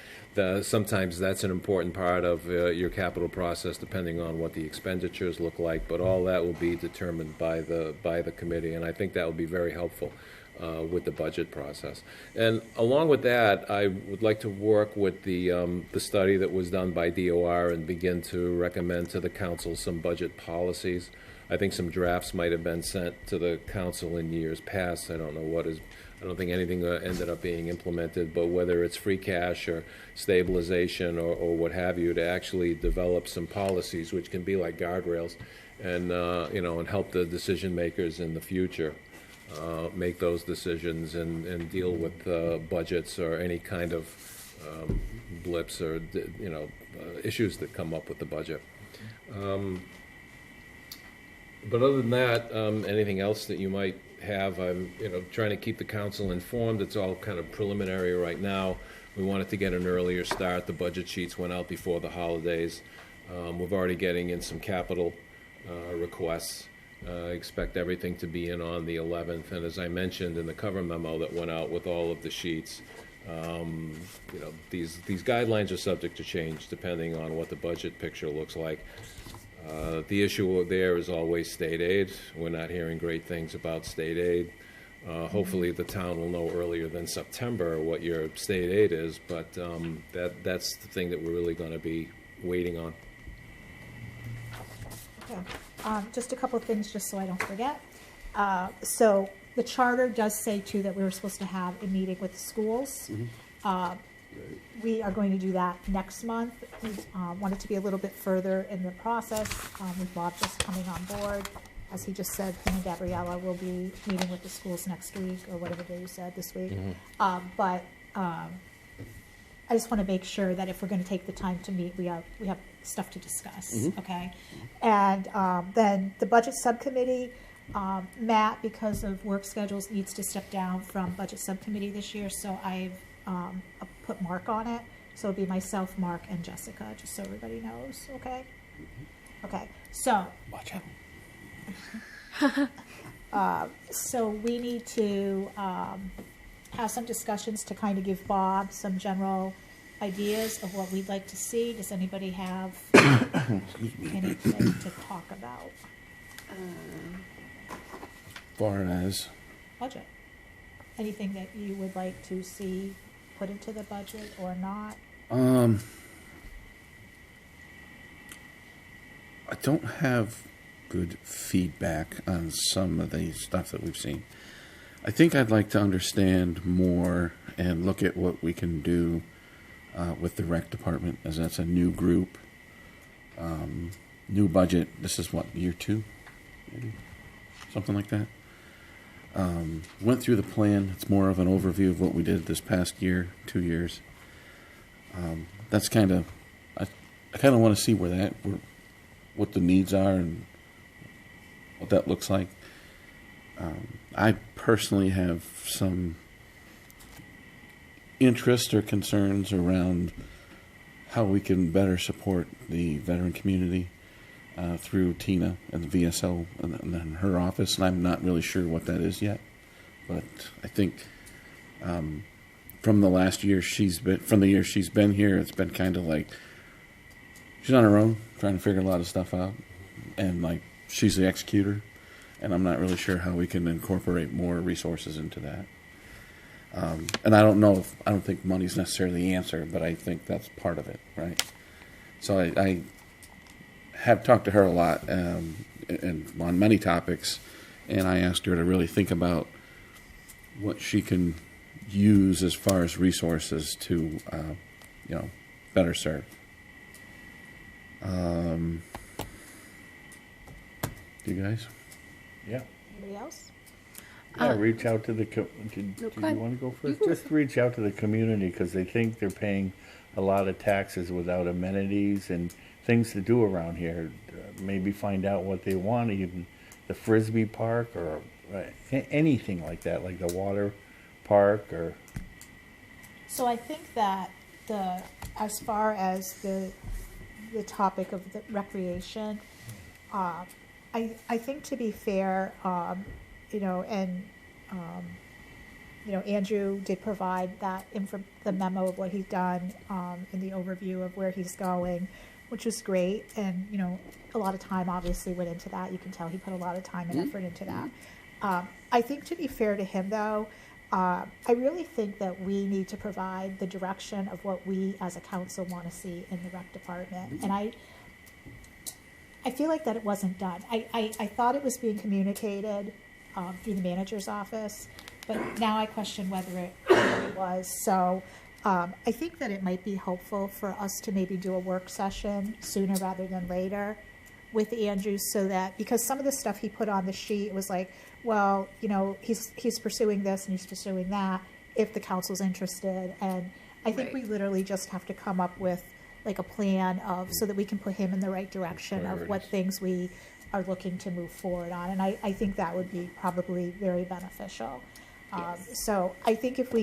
Sometimes that's an important part of your capital process, depending on what the expenditures look like. But all that will be determined by the committee, and I think that will be very helpful with the budget process. And along with that, I would like to work with the study that was done by DOR and begin to recommend to the council some budget policies. I think some drafts might have been sent to the council in years past. I don't think anything ended up being implemented, but whether it's free cash or stabilization or what have you, to actually develop some policies which can be like guardrails and, and help the decision makers in the future make those decisions and deal with budgets or any kind of blips or, issues that come up with the budget. But other than that, anything else that you might have, I'm trying to keep the council informed. It's all kind of preliminary right now. We wanted to get an earlier start. The budget sheets went out before the holidays. We're already getting in some capital requests. Expect everything to be in on the 11th. And as I mentioned in the cover memo that went out with all of the sheets, these guidelines are subject to change depending on what the budget picture looks like. The issue there is always state aid. We're not hearing great things about state aid. Hopefully the town will know earlier than September what your state aid is, but that's the thing that we're really going to be waiting on. Okay. Just a couple of things, just so I don't forget. So the charter does say, too, that we were supposed to have a meeting with the schools. We are going to do that next month. We wanted to be a little bit further in the process with Bob just coming on board. As he just said, him and Gabriella will be meeting with the schools next week, or whatever day you said this week. But I just want to make sure that if we're going to take the time to meet, we have stuff to discuss, okay? And then the budget subcommittee, Matt, because of work schedules, needs to step down from budget subcommittee this year, so I've put Mark on it. So it'll be myself, Mark, and Jessica, just so everybody knows, okay? Okay, so. Watch out. So we need to have some discussions to kind of give Bob some general ideas of what we'd like to see. Does anybody have anything to talk about? Far as Budget. Anything that you would like to see put into the budget or not? I don't have good feedback on some of the stuff that we've seen. I think I'd like to understand more and look at what we can do with the rec department, as that's a new group, new budget. This is what, year 2, maybe? Something like that. Went through the plan. It's more of an overview of what we did this past year, 2 years. That's kind of, I kind of want to see what the needs are and what that looks like. I personally have some interest or concerns around how we can better support the veteran community through Tina and the VSO and then her office, and I'm not really sure what that is yet. But I think from the year she's been here, it's been kind of like she's on her own, trying to figure a lot of stuff out, and like she's the executor, and I'm not really sure how we can incorporate more resources into that. And I don't think money's necessarily the answer, but I think that's part of it, right? So I have talked to her a lot and on many topics, and I asked her to really think about what she can use as far as resources to, better serve. You guys? Yeah. Anybody else? Yeah, reach out to the, did you go ahead. want to go You first? go Just reach out to the community, because they think they're paying a lot of taxes without amenities and things to do around here. Maybe find out what they want, even the Frisbee park or anything like that, like the water park or. So I think that as far as the topic of the recreation, I think, to be fair, Andrew did provide the memo of what he's done, and the overview of where he's going, which was great. And, a lot of time obviously went into that. You can tell he put a lot of time and effort into that. I think, to be fair to him, though, I really think that we need to provide the direction of what we as a council want to see in the rec department. And I feel like that it wasn't done. I thought it was being communicated through the manager's office, but now I question whether it really was. So I think that it might be helpful for us to maybe do a work session sooner rather than later with Andrew, so that, because some of the stuff he put on the sheet was like, well, he's pursuing this and he's pursuing that if the council's interested. And I think we literally just have to come up with like a plan so that we can put him in the right direction of what things we are looking to move forward on. And I think that would be probably very beneficial. So I think if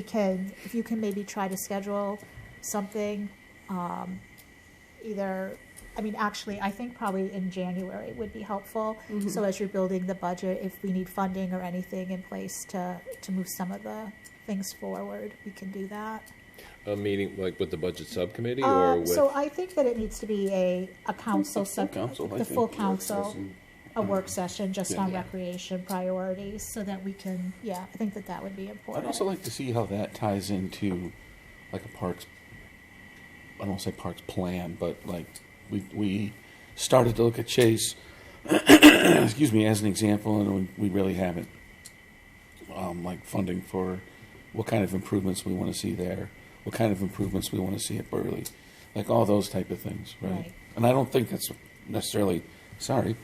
you can maybe try to schedule something, actually, I think probably in January would be helpful. Mm-hmm. So as you're building the budget, if we need funding or anything in place to move some of the things forward, we can do that. A meeting like with the budget subcommittee or with? So I think that it needs to be a council, council, I the think. full council, a Mm-hmm. work session just on Yeah. recreation priorities, so that we can, I think that would be important. I'd also like to see how that ties into like a parks, I don't want to say parks plan, but like we started to look at Chase, excuse me, as an example, and we really haven't. Like funding for what kind of improvements we want to see there, what kind of improvements we want to see at Burley, like all those type of things, right? Right. And I don't think that's necessarily, I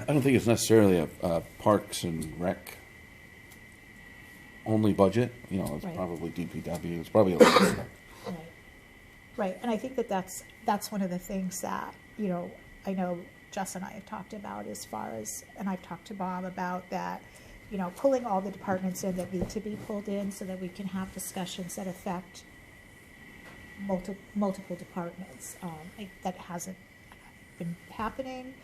don't think it's necessarily a Parks and Rec only budget. It's Right. probably DPW. It's probably a lot of stuff. Right, and I think that that's one of the things that, I know Jess and I have talked about as far as, and I've talked to Bob about that, pulling all the departments in that need to be pulled in so that we can have discussions that affect multiple departments. That hasn't been happening.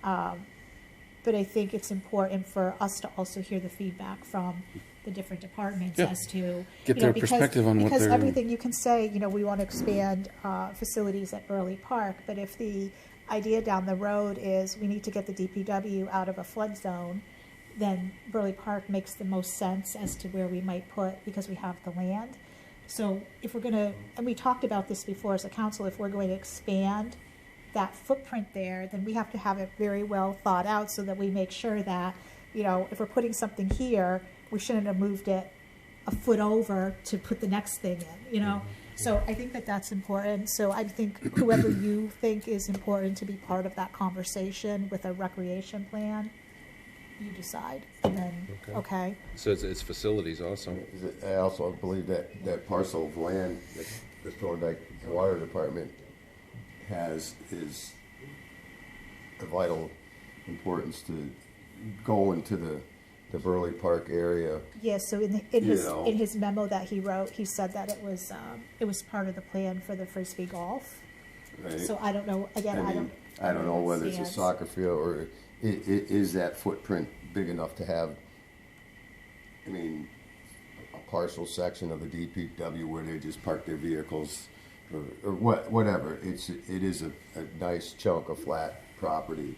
But I think it's important for us to also hear the feedback from the different departments Yeah. as to Get their because, perspective on what because they're- everything you can say, we want to expand facilities at Burley Park, but if the idea down the road is we need to get the DPW out of a flood zone, then Burley Park makes the most sense as to where we might put, because we have the land. So if we're going to, and we talked about this before as a council, if we're going to expand that footprint there, then we have to have it very well thought out so that we make sure that, if we're putting something here, we shouldn't have moved it a foot over to put the next thing in, So I think that that's important. So I think whoever you think is important to be part of that conversation with a recreation plan, you decide, and then, okay? So it's facilities also. I also believe that parcel of land that the Thorndike Water Department has is of vital importance to go into the Burley Park area. Yeah, so in his memo that he wrote, he said that it was part of the plan for the Frisbee golf. Right? So I don't know, again, I don't know whether it's a understand. soccer field or is that footprint big enough to have, a partial section of the DPW where they just park their vehicles or whatever. It is a nice chunk of flat property.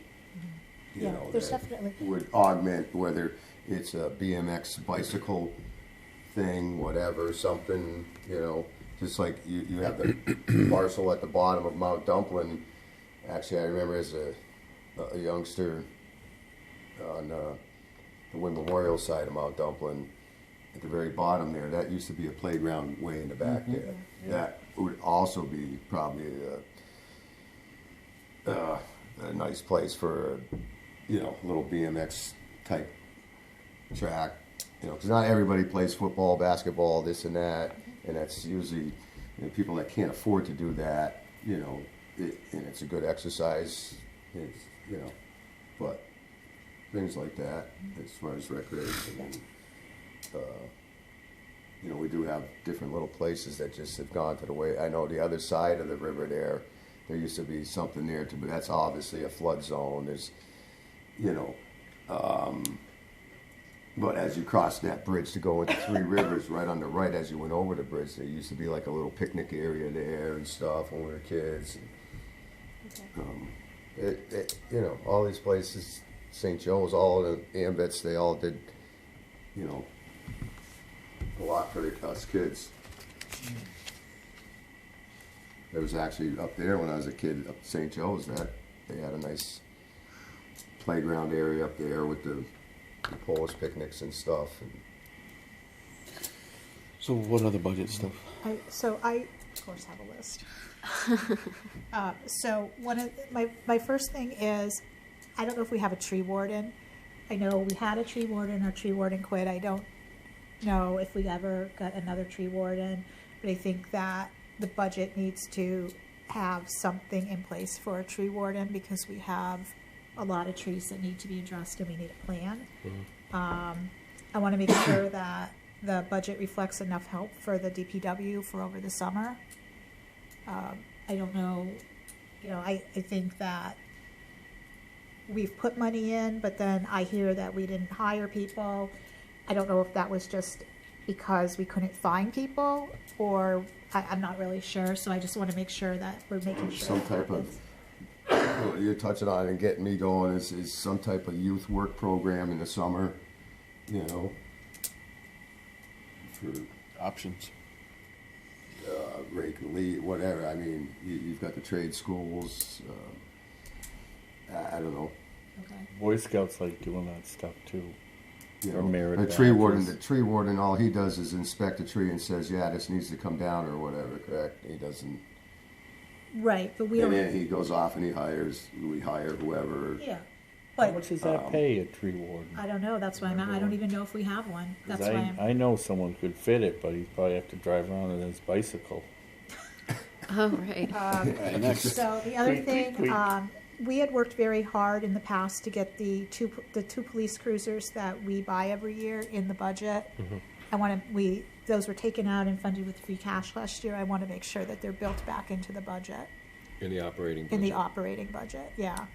Yeah, there's that definitely- would augment whether it's a BMX bicycle thing, whatever, something, just like you have the parcel at the bottom of Mount Dumpling. Actually, I remember as a youngster on the Wynn Memorial side of Mount Dumpling, at the very bottom there, that used to be a playground way in the back there. That would also be probably a nice place for a little BMX type track. Because not everybody plays football, basketball, this and that, and that's usually people that can't afford to do that. And it's a good exercise. It's, but things like that as far as recreation. And, we do have different little places that just have gone to the way. I know the other side of the river there used to be something there too, but that's obviously a flood zone. There's, but as you cross that bridge to go into Three Rivers, right on the right as you went over the bridge, there used to be like a little picnic area there and stuff when we were kids. And, all these places, St. Joe's, all the ambits, they all did, a lot for us kids. There was actually up there when I was a kid, up at St. Joe's, that they had a nice playground area up there with the Polish picnics and stuff. And So what other budget stuff? I, of course, have a list. So one of my first thing is, I don't know if we have a tree warden. I know we had a tree warden. Our tree warden quit. I don't know if we ever got another tree warden, but I think that the budget needs to have something in place for a tree warden because we have a lot of trees that need to be addressed and we need a plan. I want to make sure that the budget reflects enough help for the DPW for over the summer. I don't know, I think that we've put money in, but then I hear that we didn't hire people. I don't know if that was just because we couldn't find people, or I'm not really sure. So I just want to make sure that we're making sure. Some type of, what you're touching on and getting me going is some type of youth work program in the summer, for Options. rake and lead, whatever. I mean, you've got the trade schools. I don't know. Okay. Boy Scouts like doing that stuff too. Or The merit tree warden, badges. all he does is inspect a tree and says, yeah, this needs to come down or whatever, correct? He doesn't, Right, but we and don't. then he goes off and we hire whoever. Yeah, How but much does that pay a tree warden? I don't know. That's why I'm. I don't even know if we have one. 'Cause That's why I'm. I know someone could fit it, but he'd probably have to drive around on his bicycle. Oh, right. So the other Tweet, thing, tweet, tweet. we had worked very hard in the past to get the two police cruisers that we buy every year in the budget. Those were taken out and funded with free cash last year. I want to make sure that they're built back into the budget, In the operating budget. in the operating budget, yeah.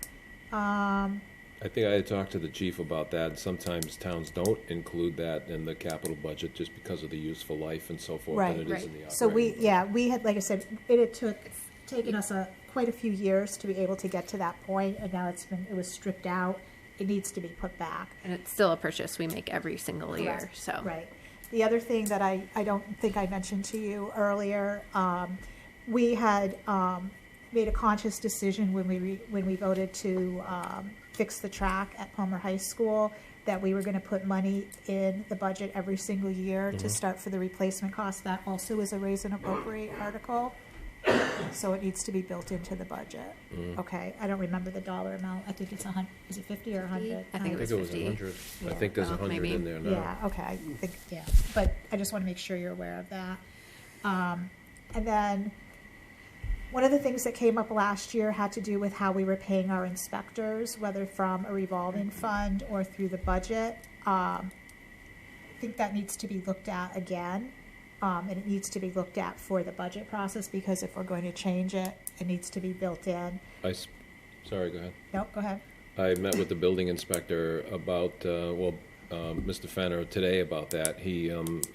I think I had talked to the chief about that. Sometimes towns don't include that in the capital budget just because of the useful life and so forth. Right, And it is right. in the operating. So we had, like I said, it had taken us quite a few years to be able to get to that point, and now it was stripped out. It needs to be put back. And it's still a purchase we make every single year, Correct. so. Right. The other thing that I don't think I mentioned to you earlier, we had made a conscious decision when we voted to fix the track at Palmer High School, that we were going to put money in the budget every single year to start for the replacement cost. That also is a raise and appropriate article. So it needs to be built into the budget. Okay, I don't remember the dollar amount. I think it's 100. Is it 50 or 100? I think it was 50. 100. I Yeah. think there's Well, 100 maybe. in there now. Yeah, okay, I think, yeah, but I just want to make sure you're aware of that. And then, one of the things that came up last year had to do with how we were paying our inspectors, whether from a revolving fund or through the budget. I think that needs to be looked at again, and it needs to be looked at for the budget process, because if we're going to change it, it needs to be built in. Sorry, go ahead. No, go ahead. I met with the building inspector about, Mr. Fenner today about that. He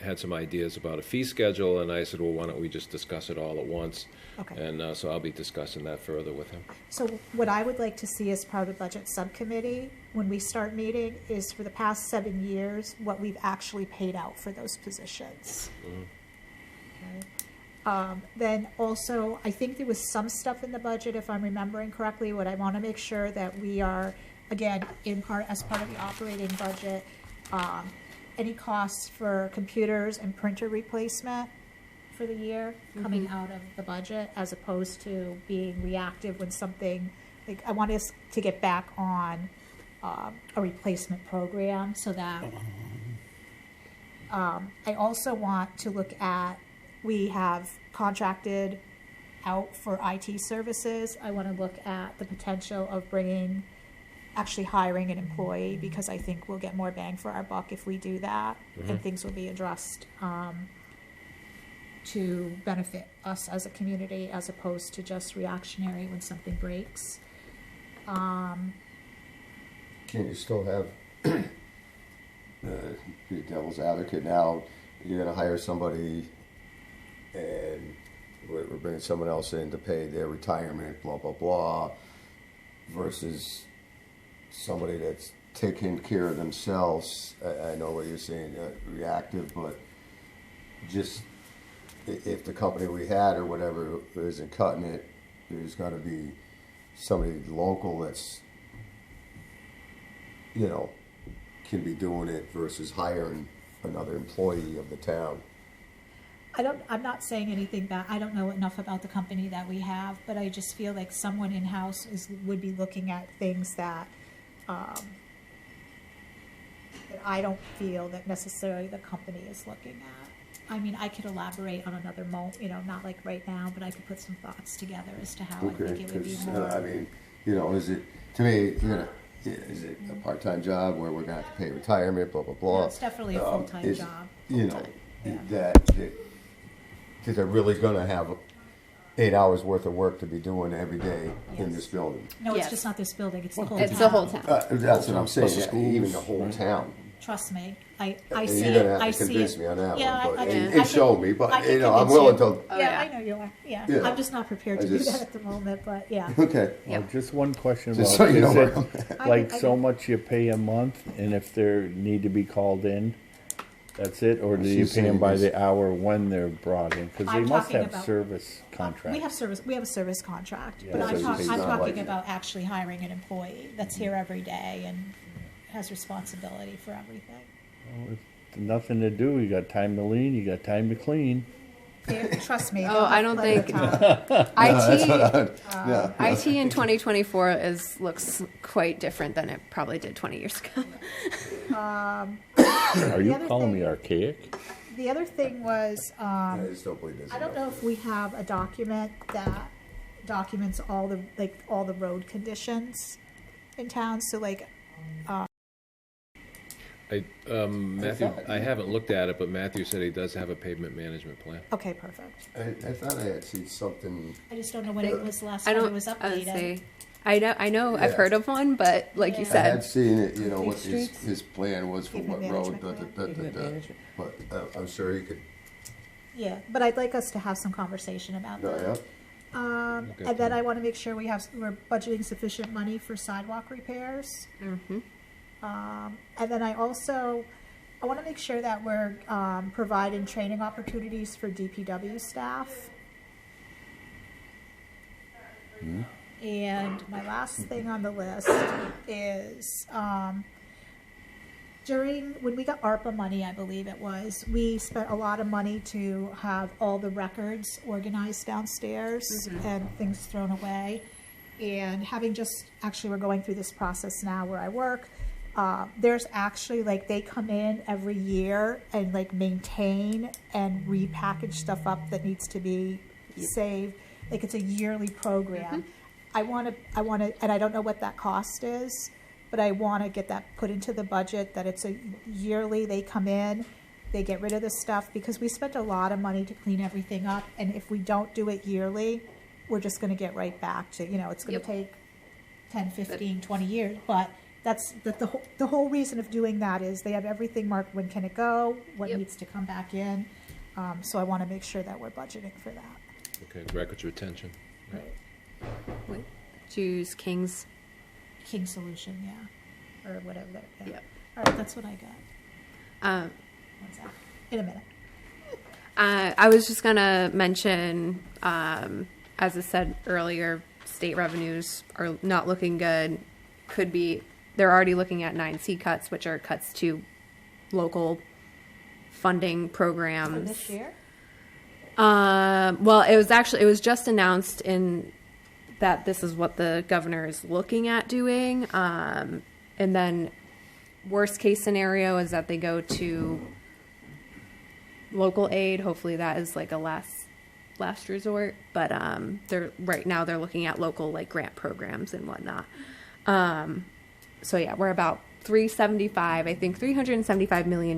had some ideas about a fee schedule, and I said, well, why don't we just discuss it all at once? Okay. And so I'll be discussing that further with him. So what I would like to see as part of the budget subcommittee, when we start meeting, is for the past 7 years, what we've actually paid out for those positions. Okay. Then also, I think there was some stuff in the budget, if I'm remembering correctly, what I want to make sure that we are, again, as part of the operating budget, any costs for computers and printer replacement for the year coming out of the budget, as opposed to being reactive when something, like, I want us to get back on a replacement program so that, I also want to look at, we have contracted out for IT services. I want to look at the potential of actually hiring an employee, because I think we'll get more bang for our buck if we do that, and things will be addressed to benefit us as a community, as opposed to just reactionary when something breaks. Can you still have the devil's advocate now? You're going to hire somebody, and we're bringing someone else in to pay their retirement, blah, blah, blah, versus somebody that's taking care of themselves. I know what you're saying, reactive, but just if the company we had or whatever isn't cutting it, there's got to be somebody local that's, can be doing it versus hiring another employee of the town. I'm not saying anything bad. I don't know enough about the company that we have, but I just feel like someone in-house would be looking at things that that I don't feel that necessarily the company is looking at. I mean, I could elaborate on another not like right now, but I could put some thoughts together as to how I think it would be more. I mean, is it, to me, is it a part-time job where we're going to have to pay retirement, blah, blah, blah? Yeah, it's definitely a full-time job. That they're really going to have 8 hours worth of work to be doing every day in this building. No, it's Yes. just not this building, it's the whole It's town. the whole town. That's what I'm saying, even the whole town. Trust me, I And see you're it, going to have I to see convince it. me on that Yeah, one, but I and can- show me, but, I can I'm convince willing you. to, Yeah, yeah. I know you are, yeah. Yeah. I'm just not prepared I to do just- that at the moment, but yeah. okay. Well, just one question Just about, so you know is where it I'm at. like I- so much you pay a month, and if they need to be called in, that's it? Or do you She's pay them saying by this- the hour when they're brought in? Because they I'm must talking have about- service contract. We have a service contract, Yeah, but so I'm you talking, say I'm not like talking it. about actually hiring an employee that's here every day and has responsibility for everything. Nothing to do. You got time to lean. You got time to clean. Trust me. Oh, they'll I have don't plenty of think- time. Yeah. IT in 2024 looks quite different than it probably did 20 years ago. Are The you other calling thing- me archaic? The other thing was, I just don't believe this. I don't know if we have a document that documents all the road conditions in town, so like, Matthew, I haven't looked at it, but Matthew said he does have a pavement management plan. okay, perfect. I thought I had seen something. I just don't know when it was the last I time don't. it was I would updated. say, I know. I've Yeah. heard of one, but like you Yeah. I had said, seen it, what Streets? his plan was for what Pavement road, management Pavement management. but I'm sure he could. Yeah, but I'd like us to have some conversation about No, that. yeah. Okay. And then I want to make sure we're budgeting sufficient money for sidewalk repairs. And then I want to make sure that we're providing training opportunities for DPW staff. And my last thing on the list is, when we got ARPA money, I believe it was, we spent a lot of money to have all the records organized downstairs and things thrown away. And we're going through this process now where I work. There's actually, they come in every year and maintain and repackage stuff up that needs to be saved. It's a yearly program. I want to, and I don't know what that cost is, but I want to get that put into the budget, that it's a yearly, they come in, they get rid of the stuff, because we spent a lot of money to clean everything up, and if we don't do it yearly, we're just going to get right back to, it's going to take 10, 15, 20 years, but the whole reason of doing that is they have everything marked, when can it go, what needs to come back in, so I want to make sure that we're budgeting for that. Okay, records retention. Right. choose King's. King Solution, yeah, or whatever. Yeah. Yep. All right, that's what I got. One sec. In a minute. I was just gonna mention, as I said earlier, state revenues are not looking good. They're already looking at 9C cuts, which are cuts to local funding programs. This year? Well, it was just announced that this is what the governor is looking at doing. And then worst case scenario is that they go to local aid. Hopefully that is like a last resort. But right now they're looking at local like grant programs and whatnot. So yeah, we're about $375 million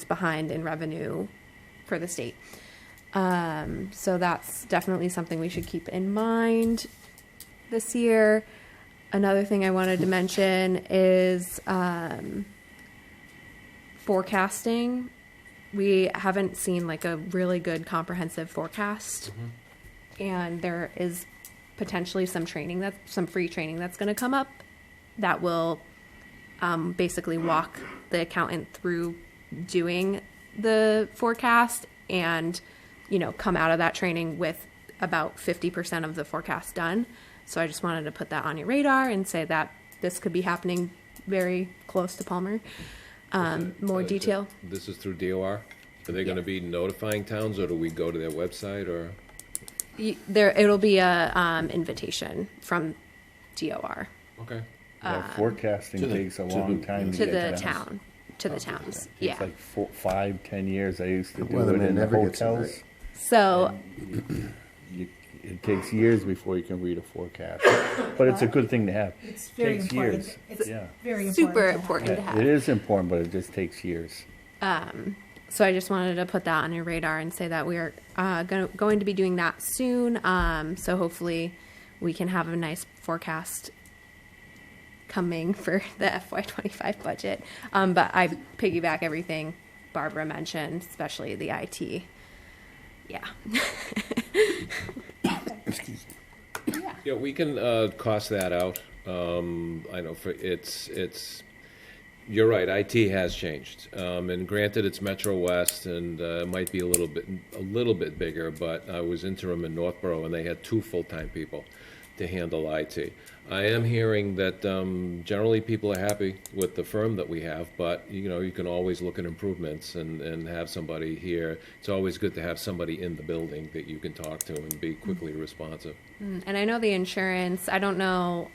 behind in revenue for the state. So that's definitely something we should keep in mind this year. Another thing I wanted to mention is forecasting. We haven't seen like a really good comprehensive forecast, and there is potentially some free training that's going to come up that will basically walk the accountant through doing the forecast and, come out of that training with about 50% of the forecast done. So I just wanted to put that on your radar and say that this could be happening very close to Palmer. More detail. This is through DOR? Are they gonna be notifying towns, or do we go to their website, or? It'll be a invitation from DOR Okay. Forecasting takes a long time to get the done. town, to the towns. It's Yeah. like 5-10 years. I used to do Well, it then in the never gets it hotels. right. So It takes years before you can read a forecast, but it's a good thing to have. It's very Takes important. years. It's Yeah. very important. super to have. important to have. It is important, but it just takes years. So I just wanted to put that on your radar and say that we are going to be doing that soon. So hopefully we can have a nice forecast coming for the FY25 budget. But I piggyback everything Barbara mentioned, especially the IT. Yeah. Yeah, we can cost that out. I know you're right, IT has changed. And granted, it's Metro West, and it might be a little bit bigger, but I was interim in Northborough, and they had 2 full-time people to handle IT. I am hearing that generally people are happy with the firm that we have, but you can always look at improvements and have somebody here. It's always good to have somebody in the building that you can talk to and be quickly responsive. And I know the insurance, I don't know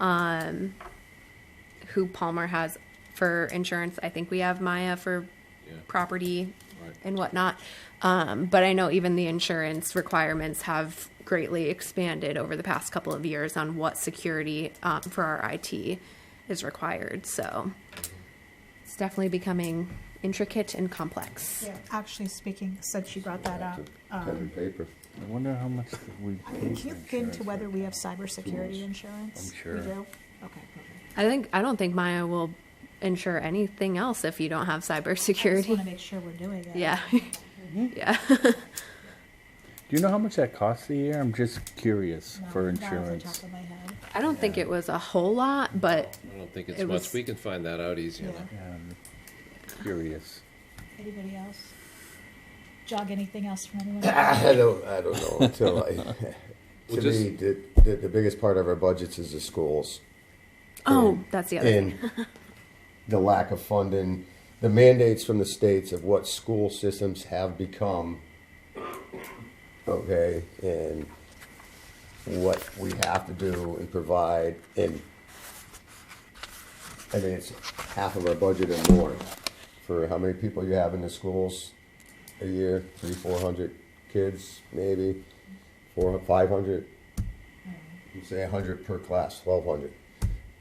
who Palmer has for insurance. I think we have Maya for property and whatnot. But I know even the insurance requirements have greatly expanded over the past couple of years on what security for our IT is required. So it's definitely becoming intricate and complex. Yeah, actually speaking, since you brought that up, Pen and paper. I wonder how much we pay can for you get insurance. into whether we have cybersecurity insurance? I'm sure. We do? Okay, perfect. I don't think Maya will insure anything else if you don't have I just want to cybersecurity. make sure we're doing it. Yeah. Yeah. Do you know how much that costs a year? I'm just curious No, for not off the insurance. top of my head. I don't think it was a whole lot, but I don't think it's It much. was- We can find that out easy Yeah. enough. Yeah, I'm curious. Anybody else? Jog anything else from anyone? I don't know until Well, to just- me, the biggest part of our budgets is the schools. that's the other thing. And the lack of funding, the mandates from the states of what school systems have become, okay, and what we have to do and provide, and I mean, it's half of our budget and more for how many people you have in the schools a year, 300-400 kids, maybe, 400-500, you say 100 per class, 1,200.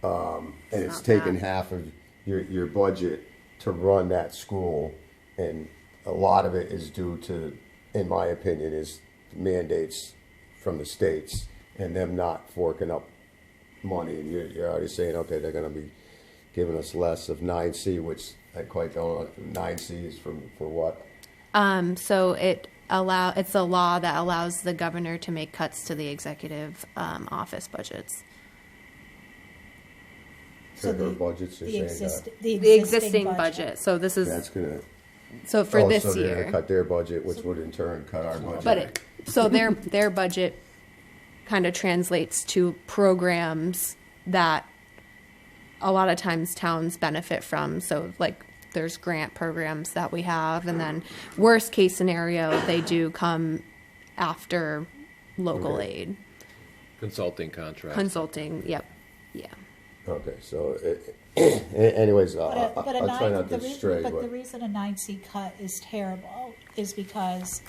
And it's not taken bad. half of your budget to run that school, and a lot of it is due to, in my opinion, is mandates from the states and them not forking up money. And you're already saying, okay, they're going to be giving us less of 9C, which I quite don't. 9C is for what? So it's a law that allows the governor to make cuts to the executive office budgets. To her budgets, you're saying that. The existing budget. So this is That's gonna. So for Oh, this so they're year. gonna cut their budget, which would in turn cut our budget. But so their budget kind of translates to programs that a lot of times towns benefit from. So like there's grant programs that we have, and then worst case scenario, they do come after local Okay. aid. Consulting contracts. Consulting, yep. Yeah. Okay, so, anyways, But a I'll try nine, not the to reason, stray, but the but, reason a 9C cut is terrible is because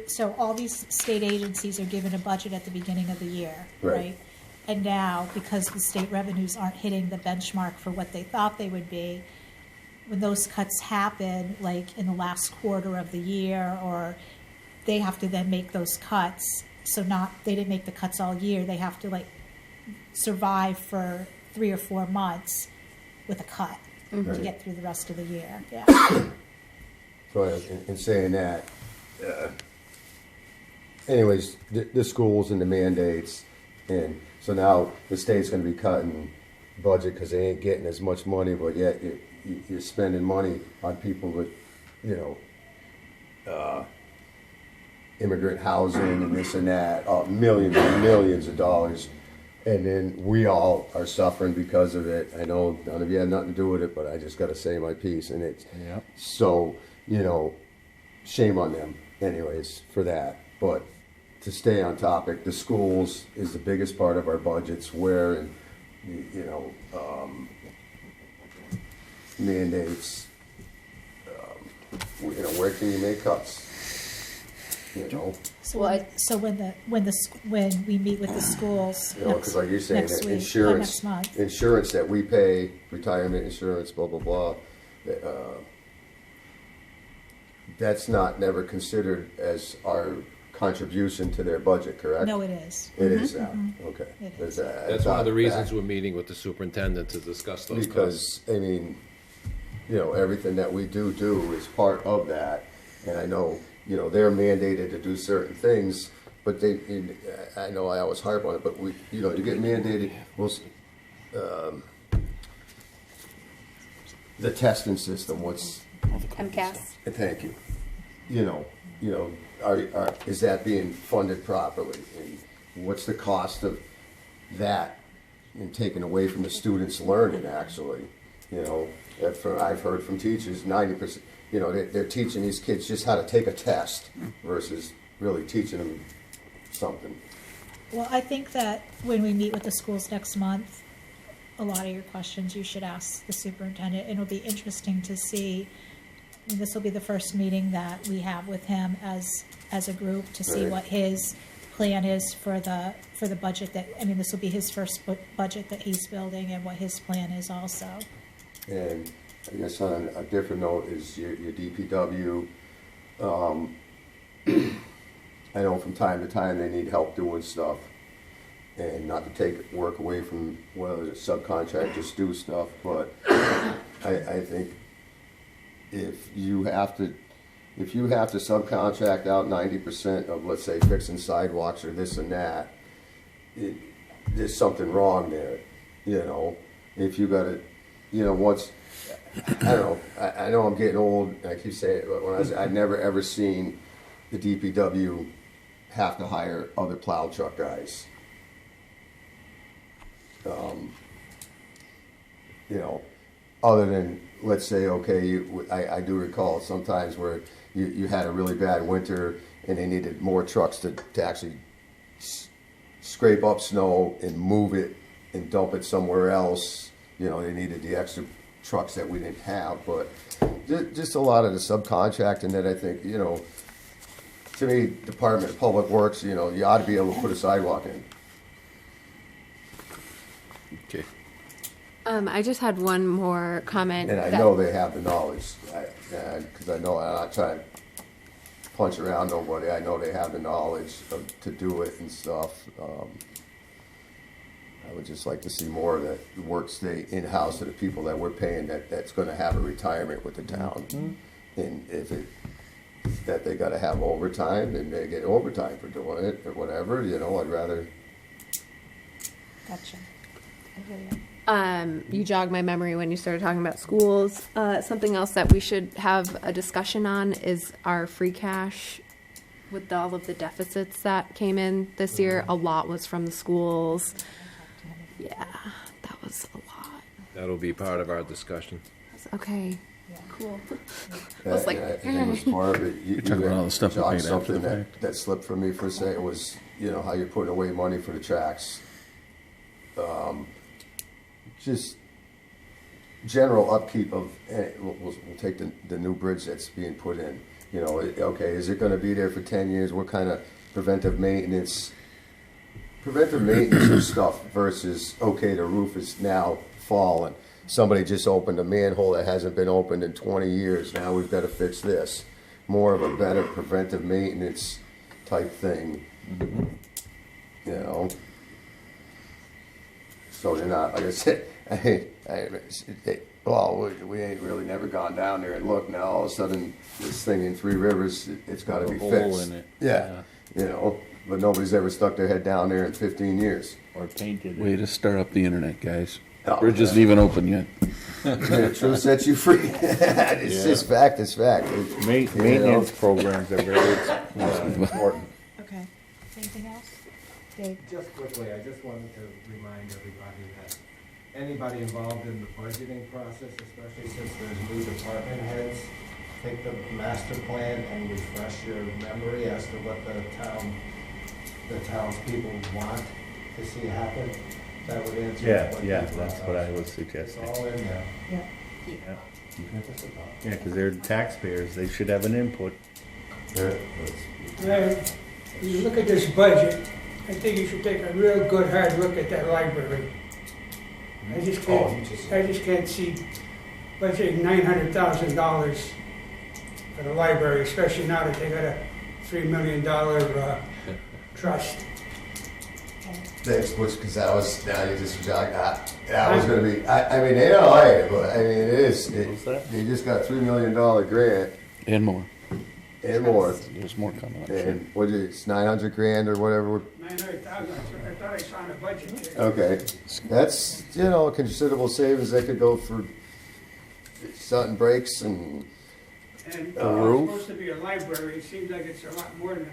so all these state agencies are given a budget at the beginning of the year, Right. right? And now, because the state revenues aren't hitting the benchmark for what they thought they would be, when those cuts happen, like in the last quarter of the year, or they have to then make those cuts, so they didn't make the cuts all year, they have to like survive for 3 or 4 months with a cut to Right. get through the rest of the year. Yeah. so in saying that, anyways, the schools and the mandates, and so now the state's gonna be cutting budget because they ain't getting as much money, but yet you're spending money on people with, you know, immigrant housing and this and that, millions and millions of dollars. And then we all are suffering because of it. I know none of you had nothing to do with it, but I just gotta say my piece. And it's, Yep. so, you know, shame on them anyways for that. But to stay on topic, the schools is the biggest part of our budgets where, and, you know, mandates, you know, where can you make cuts? You know, So Well, when we meet with the schools you know, because like you're saying, next that week, or insurance, next month. insurance that we pay, retirement insurance, blah, blah, blah, that's not never considered as our contribution to their budget, correct? No, it is. It is now, okay. It There's is. that. That's one of the That- reasons we're meeting with the superintendent to discuss those cuts. Because, I mean, you know, everything that we do is part of that. And I know, you know, they're mandated to do certain things, but I know I always harp on it, but we, you know, you get mandated, the testing system, MCAS. thank you. You know, is that being funded properly? And what's the cost of that and taken away from the students' learning, actually? You know, I've heard from teachers, 90%, you know, they're teaching these kids just how to take a test versus really teaching them something. Well, I think that when we meet with the schools next month, a lot of your questions you should ask the superintendent. It'll be interesting to see, and this will be the first meeting that we have with him as a group to see Right. what his plan is for the budget that, I mean, this will be his first budget that he's building and what his plan is also. And I guess on a different note is your DPW. I know from time to time they need help doing stuff, and not to take work away from whether it's subcontractors do stuff, but I think if you have to subcontract out 90% of, let's say, fixing sidewalks or this and that, there's something wrong there. You know, if you got to, you know, once, I don't know, I know I'm getting old, and I keep saying it, but I'd never ever seen the DPW have to hire other plow truck guys. You know, other than, let's say, okay, I do recall sometimes where you had a really bad winter and they needed more trucks to actually scrape up snow and move it and dump it somewhere else. You know, they needed the extra trucks that we didn't have, but just a lot of the subcontracting that I think, you know, to me, Department of Public Works, you know, you ought to be able to put a sidewalk in. Okay. I just had one more comment. And I that- know they have the knowledge, because I know, I'm not trying to punch around nobody, I know they have the knowledge to do it and stuff. I would just like to see more of that work stay in-house to the people that we're paying that's gonna have a retirement with the town. And if that they gotta have overtime, then they get overtime for doing it, or whatever, you know, I'd rather, Gotcha. I hear you. You jogged my memory when you started talking about schools. Something else that we should have a discussion on is our free cash. With all of the deficits that came in this year, a lot was from the schools. Yeah, that was a lot. That'll be part of our discussion. Okay, cool. I was like, I think it was part of it. You talking about all the stuff we Jock, paid after something the that, fact. that slipped from me for a second was, how you're putting away money for the tracks. Just general upkeep of, we'll take the new bridge that's being put in. Okay, is it gonna be there for 10 years? What kind of preventive maintenance of stuff versus, okay, the roof is now fallen. Somebody just opened a manhole that hasn't been opened in 20 years. Now we've got to fix this. More of a better preventive maintenance type thing. So they're not, like I said, we ain't really never gone down there and looked. Now all of a sudden, this thing in Three Rivers, it's got to be hole fixed. in it. Yeah, but nobody's ever stuck their head down there in 15 years. Or painted Way it. to stir up the internet, guys. Oh, Bridge isn't even open yet. The truth sets you free. It's just fact. It's fact. Maintenance programs are very important. Okay. Anything else? Dave? Just quickly, I just wanted to remind everybody that anybody involved in the budgeting process, especially since there's new department heads, take the master plan and refresh your memory as to what the townspeople want to see happen. That would answer. what you That's brought what up. I was It's suggesting. all in there. Yeah. Yeah, because they're taxpayers, they should have an input. You look at this budget, I think you should take a real good hard look at that library. I just can't see budgeting $900,000 for the library, especially now that they got a $3 million trust. Thanks, Butch, because that was, now you just, that was gonna be, I mean, they don't like it, but I mean, it is, What's that? they just got $3 million grant And more. and more. There's more coming, I'm sure. And what is it, it's 900 grand or whatever. 900,000, I thought I saw in the budget there. Okay, that's, a considerable savings that could go for something breaks and, And A roof? it's supposed to be a library, it seems like it's a lot more than,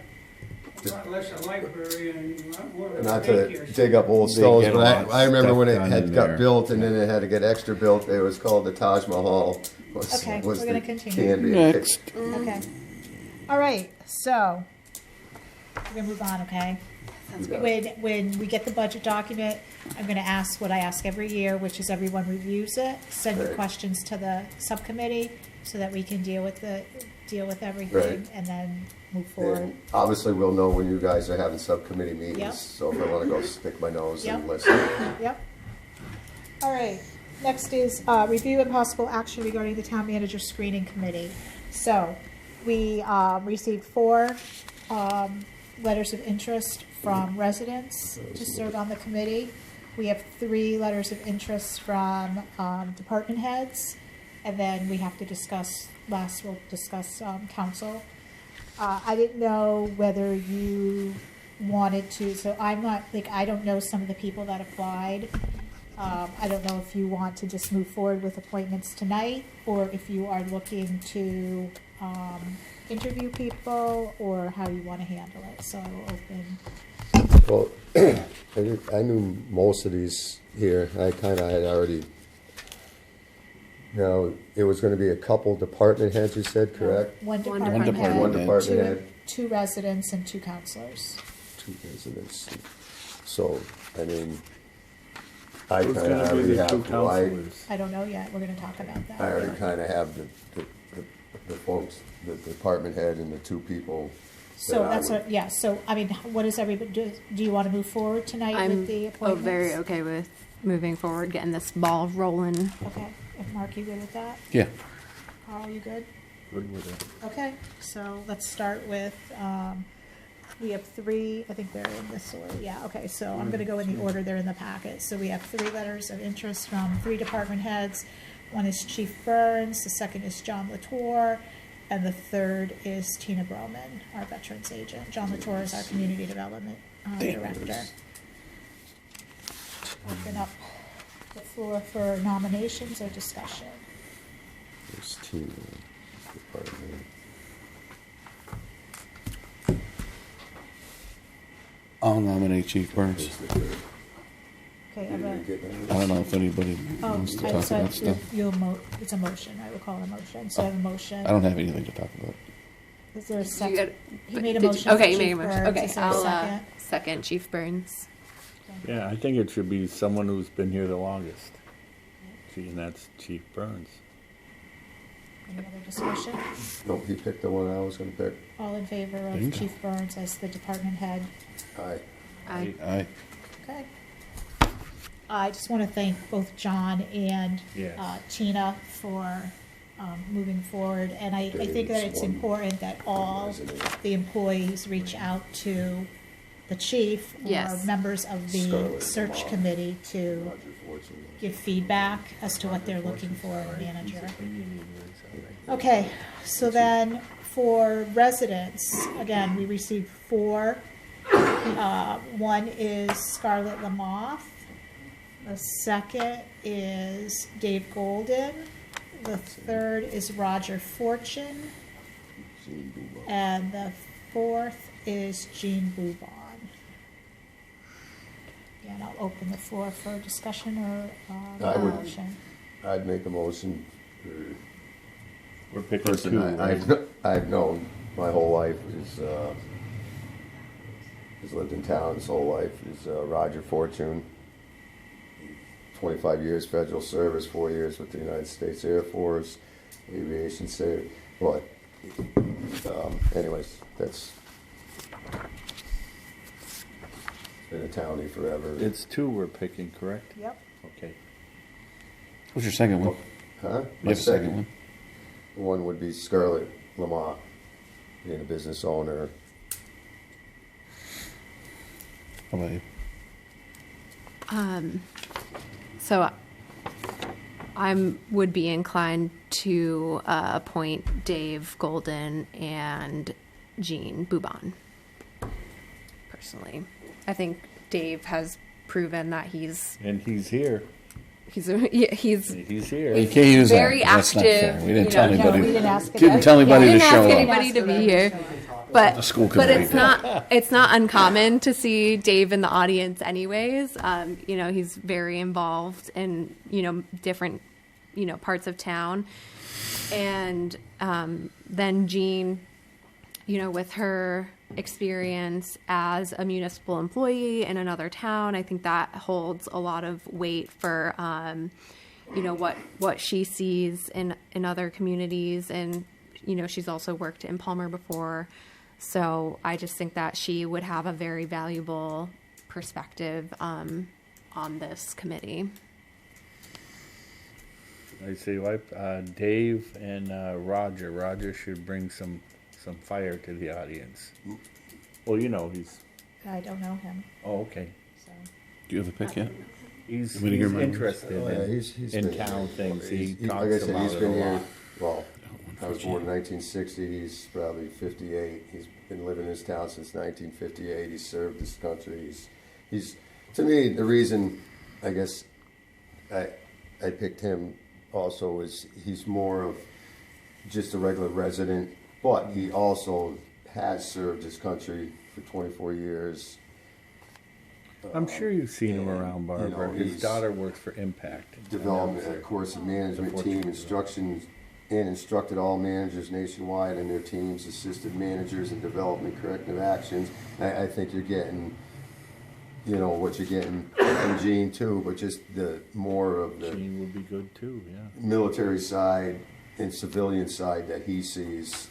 a lot less a library and a lot more of a not to daycare. dig up old They stones, get a but lot I remember of when it stuff done had in got there. built and then it had to get extra built, it was called the Taj Mahal. Okay, was we're gonna the continue. candy. Next. Okay. All right, so we're gonna move on, okay? When we get the budget document, I'm gonna ask what I ask every year, which is everyone reviews it, send your Right. questions to the subcommittee so that we can deal with everything Right. and then move forward. And obviously, we'll know when you guys are having subcommittee meetings, Yep. so if I wanna go stick my nose and Yep. listen. Yep. All right, next is review and possible action regarding the town manager screening committee. So, we received 4 letters of interest from residents to serve on the committee. We have 3 letters of interest from department heads, and then we have to discuss, we'll discuss council. I didn't know whether you wanted to, so I'm not, I don't know some of the people that applied. I don't know if you want to just move forward with appointments tonight, or if you are looking to interview people, or how you want to handle it. So I will open. Well, I knew most of these here, I kinda had already, it was gonna be a couple department heads, you said, correct? One One department department head. head. One department head. 2 residents and 2 counselors. 2 residents. So, I mean, I Who's kinda gonna be already the two have, who I counselors? I don't know yet. We're going to talk about that. I already kinda have the folks, the department head and the 2 people. So that I that's would- what, yeah, so, I mean, what does everybody, do you want to move forward tonight I'm with the appointments? very okay with moving forward, getting this ball rolling. Okay, if Mark, you good with that? Yeah. Carl, you good? Good with it. Okay, so let's start with, we have 3, I think they're in this order, yeah, okay, so I'm gonna go in the order they're in the packet. So we have 3 letters of interest from 3 department heads. One is Chief Burns, the second is John Latour, and the third is Tina Broman, our veterans agent. John Latour is our community development director. Open up the floor for nominations or discussion. There's Tina. Department. I'll nominate Chief Burns. Okay, I have a, I don't know if anybody oh, wants to I talk said about stuff. it's a motion, I will call it a motion, so I have a motion. I don't have anything to talk about. Is there a Did you second? get- He made a did you- motion. Okay, for you made Chief a motion. Burns. Okay, Is there a I'll second? second Chief Burns. Yeah, I think it should be someone who's been here the longest. See, and that's Chief Burns. Any other discussion? Nope, he picked the one I was gonna pick. All in favor of Bingo. Chief Burns as the department head? Aye. Aye. Okay. I just want to thank both John and Yes. Tina for moving forward. And I think that it's important that all the employees reach out to the chief or Yes. members of the Scarlett search Lamar. committee to Roger Fortune. give feedback as to what they're looking for in a manager. Okay, so then for residents, again, we received 4. One is Scarlett Lamoth. The second is Dave Golden. The third is Roger Fortune. Gene Bubba. And the fourth is Jean Boubon. And I'll open the floor for discussion or I would- motion. I'd make a motion for We're picking person two, I, right? I've known my whole life has lived in town his whole life is Roger Fortune. 25 years federal service, 4 years with the United States Air Force, aviation safety. But anyways, that's been a townie forever. It's 2 we're picking, correct? Yep. Okay. What's your second one? Huh? You have a second one? One would be Scarlett Lamont, being a business owner. How about you? So I would be inclined to appoint Dave Golden and Jean Boubon. Personally, I think Dave has proven that he's And he's here. he's He's here. You can't use very that. That's not fair. active, We didn't you tell know, No, anybody. we didn't ask Didn't tell anybody I to didn't show ask up. anybody to be here, but The school but committee it's did. not uncommon to see Dave in the audience, anyways. You know, he's very involved in different parts of town, and then Jean, with her experience as a municipal employee in another town, I think that holds a lot of weight for what she sees in other communities, and she's also worked in Palmer before, so I just think that she would have a very valuable perspective on this committee. I see, Dave and Roger. Roger should bring some fire to the audience. Well, he's. I don't know him, Oh, okay. so. Do you have a pick yet? He's Want me to hear mine? interested Oh, yeah, he's in been- town things. He Like I talks said, about he's it been a here, lot. well, I was born in 1960, he's probably 58. He's been living in this town since 1958. He's served this country. He's to me, the reason I guess I picked him also is he's more of just a regular resident, but he also has served his country for 24 years. I'm sure you've seen him and, around, Barbara. His he's daughter works for Impact. developed a course of management team instructions and instructed all managers nationwide and their teams, assisted managers in development corrective actions. I think you're getting, what you're getting from Gene too, but just the more of the Gene would be good too, yeah. military side and civilian side that he sees.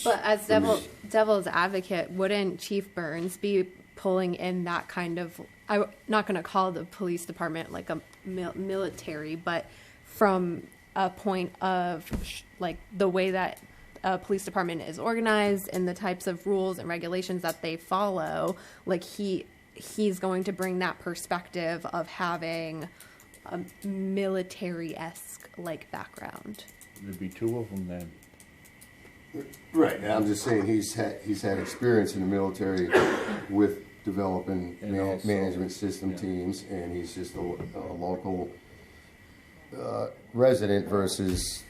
But as devil's advocate, wouldn't Chief Burns be pulling in that kind of, I'm not going to call the police department like a military, but from a point of like the way that a police department is organized and the types of rules and regulations that they follow, like he's going to bring that perspective of having a military-esque like background. There'd be 2 of them then. Right. I'm just saying he's had experience in the military with developing And also- management system teams, and he's just a local resident versus,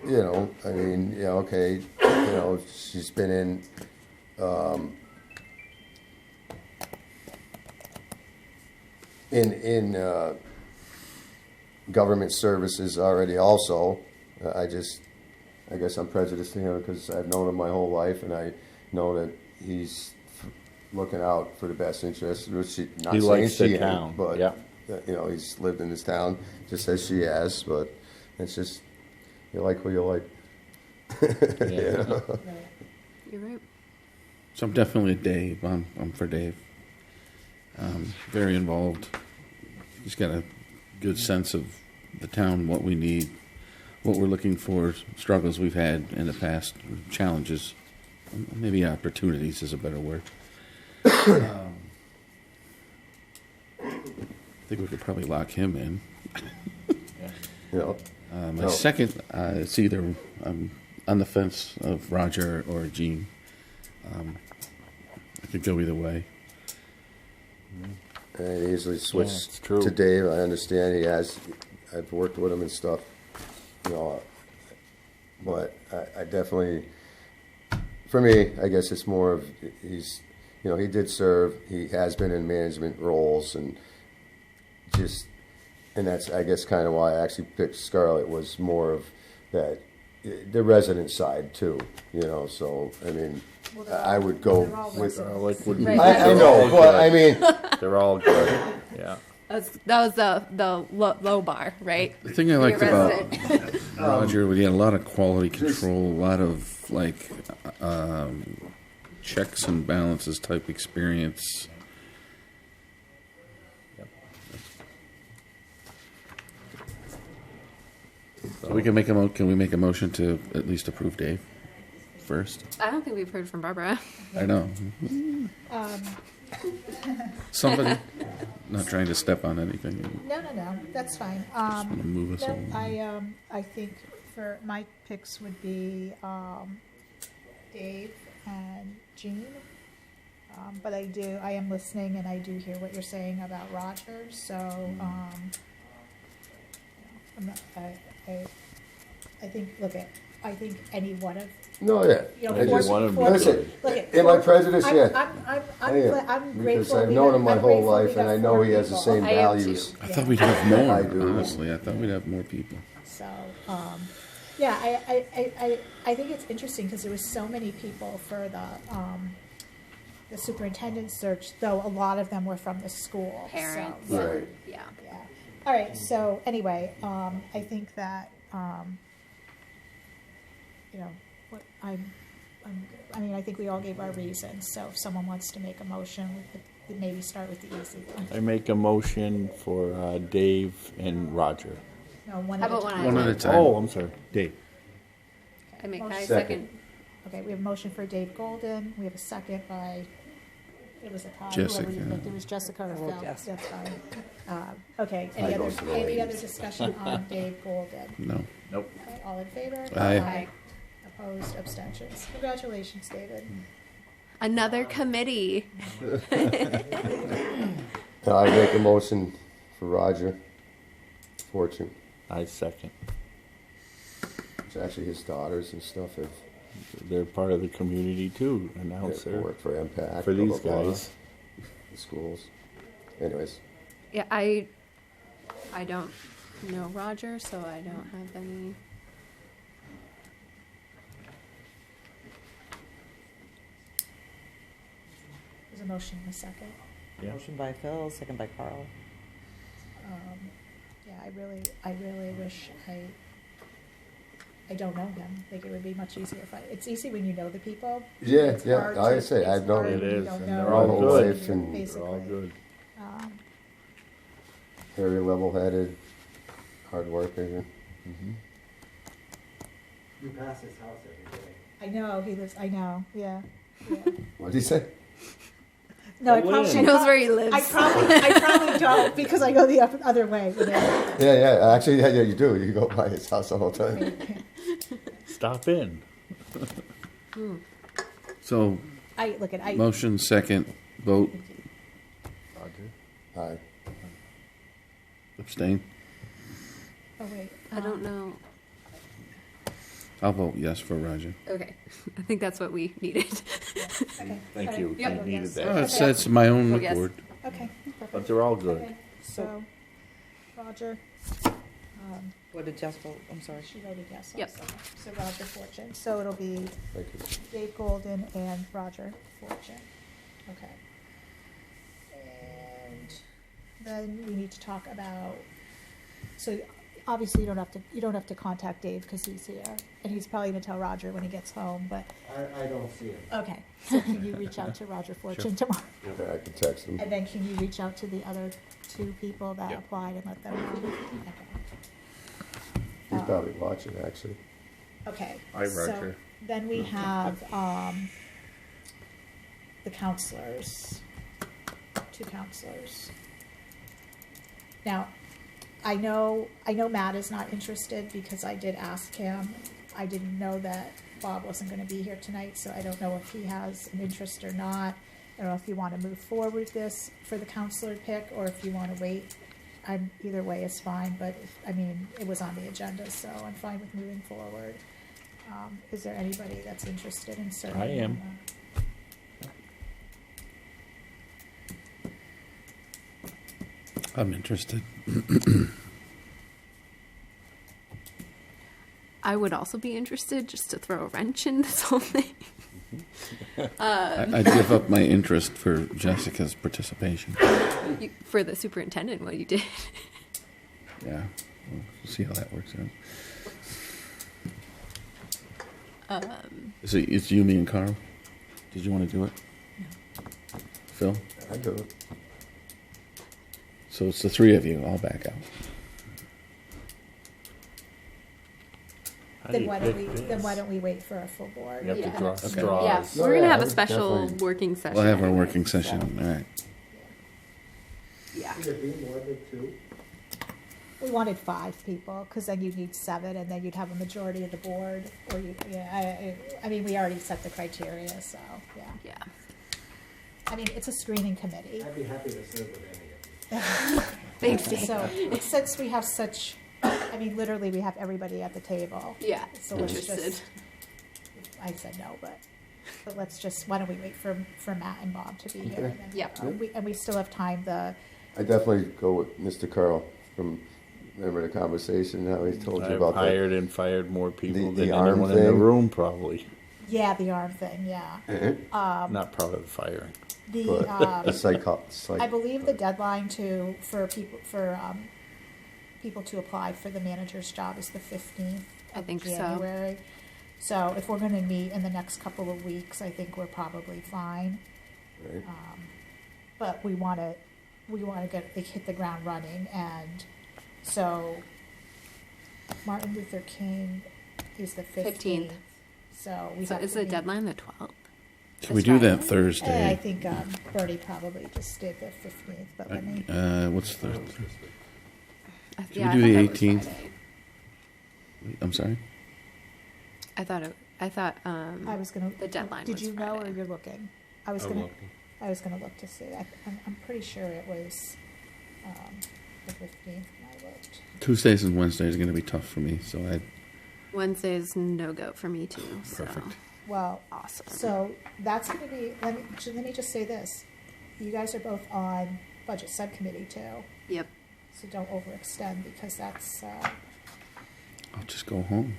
you know, I mean, yeah, okay, you know, she's been in government services already also. I guess I'm prejudiced to him because I've known him my whole life, and I know that he's looking out for the best interest. Which not He saying likes the she ain't, town, but yeah. you know, he's lived in this town just as she has. But it's just you like who you like. You know? You're right. So I'm definitely Dave. I'm for Dave. Very involved. He's got a good sense of the town, what we need, what we're looking for, struggles we've had in the past, challenges, maybe opportunities is a better word. I think we could probably lock him in. You know. My No. second, it's either I'm on the fence of Roger or Gene. I could go either way. And I usually switch it's true. to Dave. I understand he has. I've worked with him and stuff, you know. But I definitely, for me, I guess it's more of he's, you know, he did serve. He has been in management roles and just, and that's I guess kind of why I actually picked Scarlett was more of that, the resident side too, you know. So I mean, I would go They're all with. residents. Like would be. I know, but I mean. They're all good. Yeah. That was the low bar, right? The thing I Be a liked about resident. Roger, he had a lot of quality control, a lot of like checks and balances type experience. So we can make can we make a motion to at least approve Dave first? I don't think we've heard from Barbara. I know. Somebody, not trying to step on anything. No, that's fine. Just want to move us No, along. I think for my picks would be Dave and Jean. But I am listening and I do hear what you're saying about Roger, so, I'm not, I think, I think any one of, No, yeah. you know, I just, one of them. listen, look at. am I prejudiced? Yeah. I'm I am. I'm Because grateful. I've we known have- him my I'm whole grateful we life, and have I know 4 he has the people. same I am values. too. I thought we'd have more. I do. Honestly, I thought we'd have more people. So, yeah, I think it's interesting because there was so many people for the superintendent search, though a lot of them were from the school. so, Parents. yeah, Right. Yeah. yeah. All right. So anyway, I think that you know what I mean, I think we all gave our reasons. So if someone wants to make a motion, we could maybe start with the easy one. I make a motion for Dave and Roger. No, one How at a about one time. at a One at a time? time. Oh, I'm sorry, Dave. I make I Motion. second. Okay, we have a motion for Dave Golden. We have a second by, it was a tie. Jessica. Whoever you picked. It was Jessica or Phil. Jess. That's fine. Okay, any I go for the ladies. other discussion on Dave Golden? No. Nope. Okay, all in favor? Aye. Opposed, abstentions. Congratulations, David. Another committee. I make a motion for Roger Fortune. I second. It's actually his daughters and stuff have They're part of the community too, announcer. worked for Impact. For blah, these blah, blah, guys. the schools. Anyways, Yeah, I don't know Roger, so I don't have any. There's a motion in a second. Yeah. Motion by Phil, second by Carl. Yeah, I really wish I don't know him. I think it would be much easier if it's easy when you know the people. yeah, It's yeah. hard Like I to- say, it's I've known hard It when you is, don't and know they're all my whole good. life and They're all good. very level-headed, hard worker. You pass his house every day. I know, he lives, I know, yeah. What did he say? No, I She probably. She knows where he lives. I probably don't because I go the other way. You know? Yeah. Actually, yeah, you do. You go by his house the whole time. Stop in. So I look at motion second vote Aye. Abstain? Oh, wait. I don't know. I'll vote yes for Roger. Okay, I think that's what we needed. Okay. Thank All you. right. You Yep. needed Yes. that. That's my own Oh, yes. accord. Okay, But perfect. they're all good. Okay, so, Roger, What did Jess vote? I'm sorry. she voted yes Yep. also. So Roger Fortune. So it'll be Thank you. Dave Golden and Roger Fortune. Okay. And then we need to talk about, so obviously you don't have to contact Dave because he's here. And he's probably gonna tell Roger when he gets home, but, I don't see it. okay. So can you reach out to Roger Fortune tomorrow? Okay, I can text him. And then can you reach out to the other two people that Yep. applied and let them know? He's probably watching, actually. Okay. Hi, So Roger. then we have, the counselors, 2 counselors. Now, I know Matt is not interested because I did ask him. I didn't know that Bob wasn't gonna be here tonight, so I don't know if he has an interest or not. I don't know if you wanna move forward with this for the counselor pick, or if you wanna wait. Either way is fine, but, it was on the agenda, so I'm fine with moving forward. Is there anybody that's interested in serving? I am. I'm interested. I would also be interested just to throw a wrench in this whole thing. I'd give up my interest for Jessica's participation. For the superintendent, what you did. Yeah, we'll see how that works out. So it's you, me, and Carl? Did you want to do it? No. Phil? I do it. So it's the 3 of you. I'll back out. How do Then you why don't pick we, then this? why don't we wait for a full board? You have Yeah. to draw Yeah, straws. we're gonna yeah, have a I special definitely- working session. We'll have our anyway, working so- session. All right. Yeah. Could it be more than 2? We wanted 5 people, because then you'd need 7, and then you'd have a majority of the board, or we already set the criteria, so, yeah. Yeah. It's a screening committee. I'd be happy to serve with any of you. Thanks, Dave. So, since we have such, literally, we have everybody at the table. Yeah. So let's Interested. just, I said no, but let's just, why don't we wait for Matt and Bob to be here? And then, Yeah. And we still have time, I definitely go with Mr. Carl from, remember the conversation, how he told you I've about that? hired and fired more people The than arm anyone in the thing? room, probably. yeah, the arm thing, yeah. Not proud of the firing. But the I believe the deadline for people to apply for the manager's job is the 15th I of think so. January. So if we're gonna meet in the next couple of weeks, I think we're probably fine. Right. But we wanna hit the ground running, and so Martin Luther King is the 15th. 15th. So we So have is to the meet- deadline the 12th? Can we do that I Thursday? think Bertie probably just did the 15th, but let me. What's the? Should we do the 18th? I'm sorry? I thought I was gonna. the deadline Did was you know, or Friday. you're looking? I was gonna look to see. I'm pretty sure it was the 15th when I looked. Tuesdays and Wednesdays are going to be tough for me, so I. Wednesday's no go for me too. So. Perfect. Well, Awesome. so that's gonna be. Let me just say this: you guys are both on budget subcommittee too, Yep. so don't overextend because that's. I'll just go home.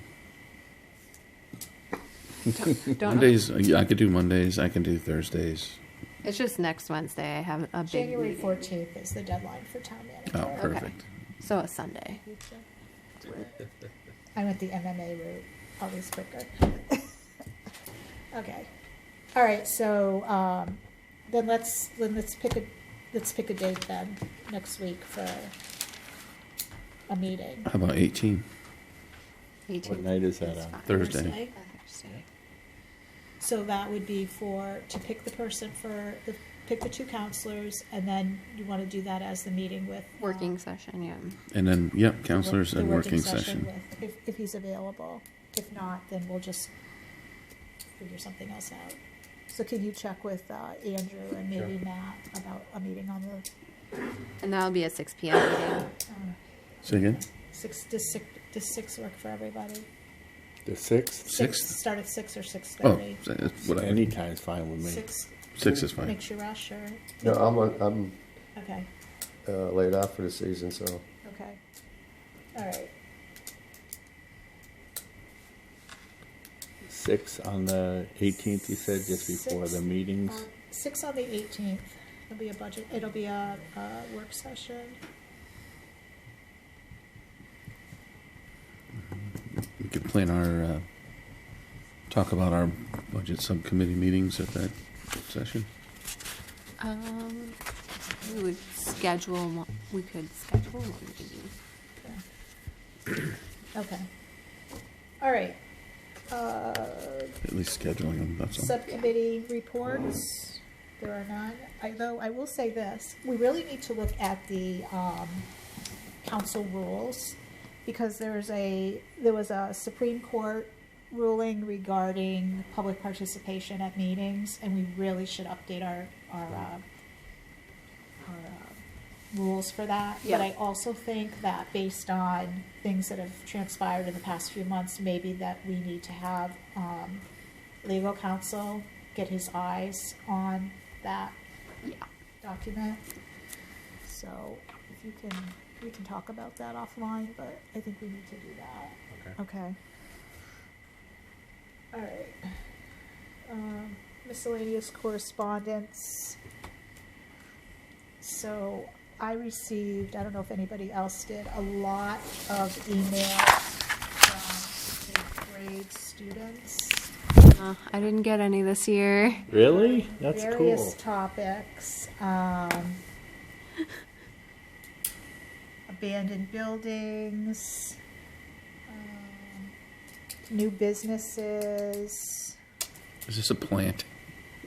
Don't. Mondays, I could do Mondays. I can do Thursdays. It's just next Wednesday. I have a big January meeting. 14th is the deadline for town manager. Oh, perfect. So a Sunday. I went the MMA route, always quicker. Okay. All right, so then let's pick a date then next week for a meeting. How about 18? 18th What night is that is on? fine. Thursday. Thursday. Thursday. So that would be to pick the person pick the 2 counselors, and then you want to do that as the meeting with. Working session, yeah. And then, yep, counselors the and working session. with, if he's available. If not, then we'll just figure something else out. So can you check with Andrew and maybe Matt about a meeting on the And that'll be a 6 p.m. meeting. Say again? Does 6 work for everybody? The 6th? Six? Start at 6 or Oh, 6:30? that's what I, Anytime's fine with me. 6 is fine. Makes you rush, or, No, I'm okay, laid off for the season, so. okay. All right, 6 on the 18th, you said, just before the 6, meetings? 6 on the 18th. It'll be a budget, it'll be a work session. We could plan our, talk about our budget subcommittee meetings at that session. We would schedule one, we could schedule one meeting. Okay. All right. At least scheduling them, that's all. Subcommittee reports, there are none. Though I will say this, we really need to look at the council rules, because there was a Supreme Court ruling regarding public participation at meetings, and we really should update our rules for that. Yeah. But I also think that based on things that have transpired in the past few months, maybe that we need to have legal counsel get his eyes on that document. So if you can, we can talk about that offline, but I think we need to do that. Okay. All right. Miscellaneous correspondence. So I received, I don't know if anybody else did, a lot of emails from 8th grade students. I didn't get any this year. Really? That's Various cool. topics. Abandoned buildings, new businesses. Is this a plant?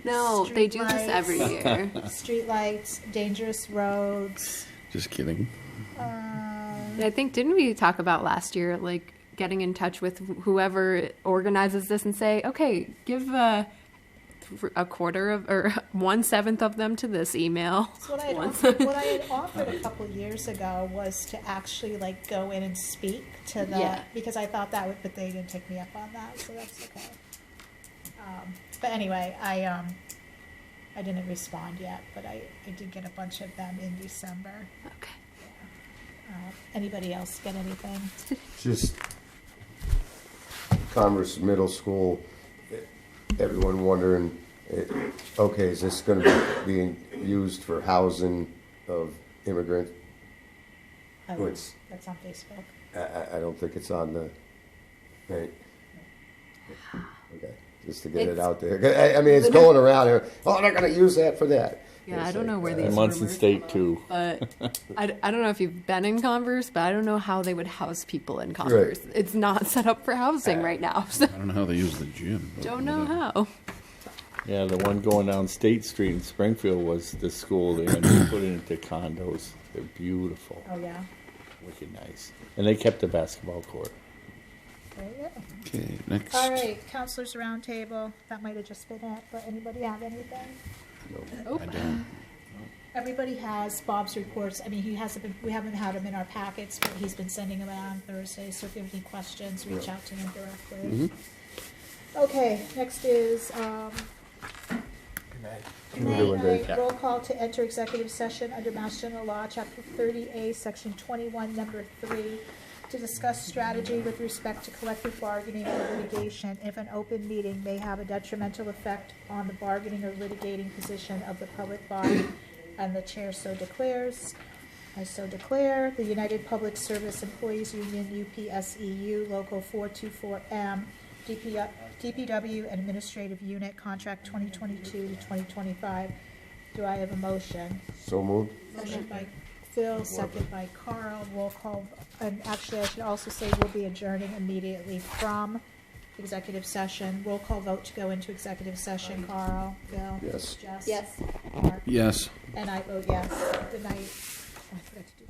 No, they do this every year. Streetlights, dangerous roads. Just kidding. I think, didn't we talk about last year, like getting in touch with whoever organizes this and say, okay, give a quarter of, or 1/7 of them to this email. So what I had offered a couple years ago was to actually like go in and speak to the, because I thought that would, but they didn't take me up on that, so that's okay. But anyway, I didn't respond yet, but I did get a bunch of them in December. Okay. Anybody else get anything? Just Commerce Middle School, everyone wondering, okay, is this going to be being used for housing of immigrants? Oh, It's- that's on Facebook. I don't think it's on the, right? Okay, just to get it out there. I mean, it's going around here, oh, they're going to use that for that. Yeah, I It's don't know like, where And these Munson rumors State come too. But I don't know if you've been in Converse, but I don't know how they would house people in Converse. Right. It's not set up for housing right now, so I don't know how they use the gym. but don't know whatever. how. Yeah, the one going down State Street in Springfield was the school there, and they put it into condos. They're beautiful, Oh, yeah. wicked nice. And they kept the basketball court. There you go. Okay, next. All right, counselors roundtable. That might have just been it, but anybody have anything? I don't. Everybody has Bob's reports. I mean, he hasn't been, we haven't had them in our packets, but he's been sending them out on Thursday, so if you have any questions, reach out to him directly. Okay, next is, Good night. roll call to enter executive session under Mass General Law, Chapter 30A, Section 21, Number 3, to discuss strategy with respect to collective bargaining or litigation if an open meeting may have a detrimental effect on the bargaining or litigating position of the public body, and the chair so declares. I so declare. The United Public Service Employees Union, UPSEU, Local 424M, DPW Administrative Unit, Contract 2022 to 2025. Do I have a motion? So moved? Motion by Phil, second by Carl. Roll call, and actually, I should also say we'll be adjourning immediately from executive session. Roll call vote to go into executive session. Carl, Phil? Yes. Jess? Yes. Mark? Yes. And I vote yes. Good night. Oh, I forgot to do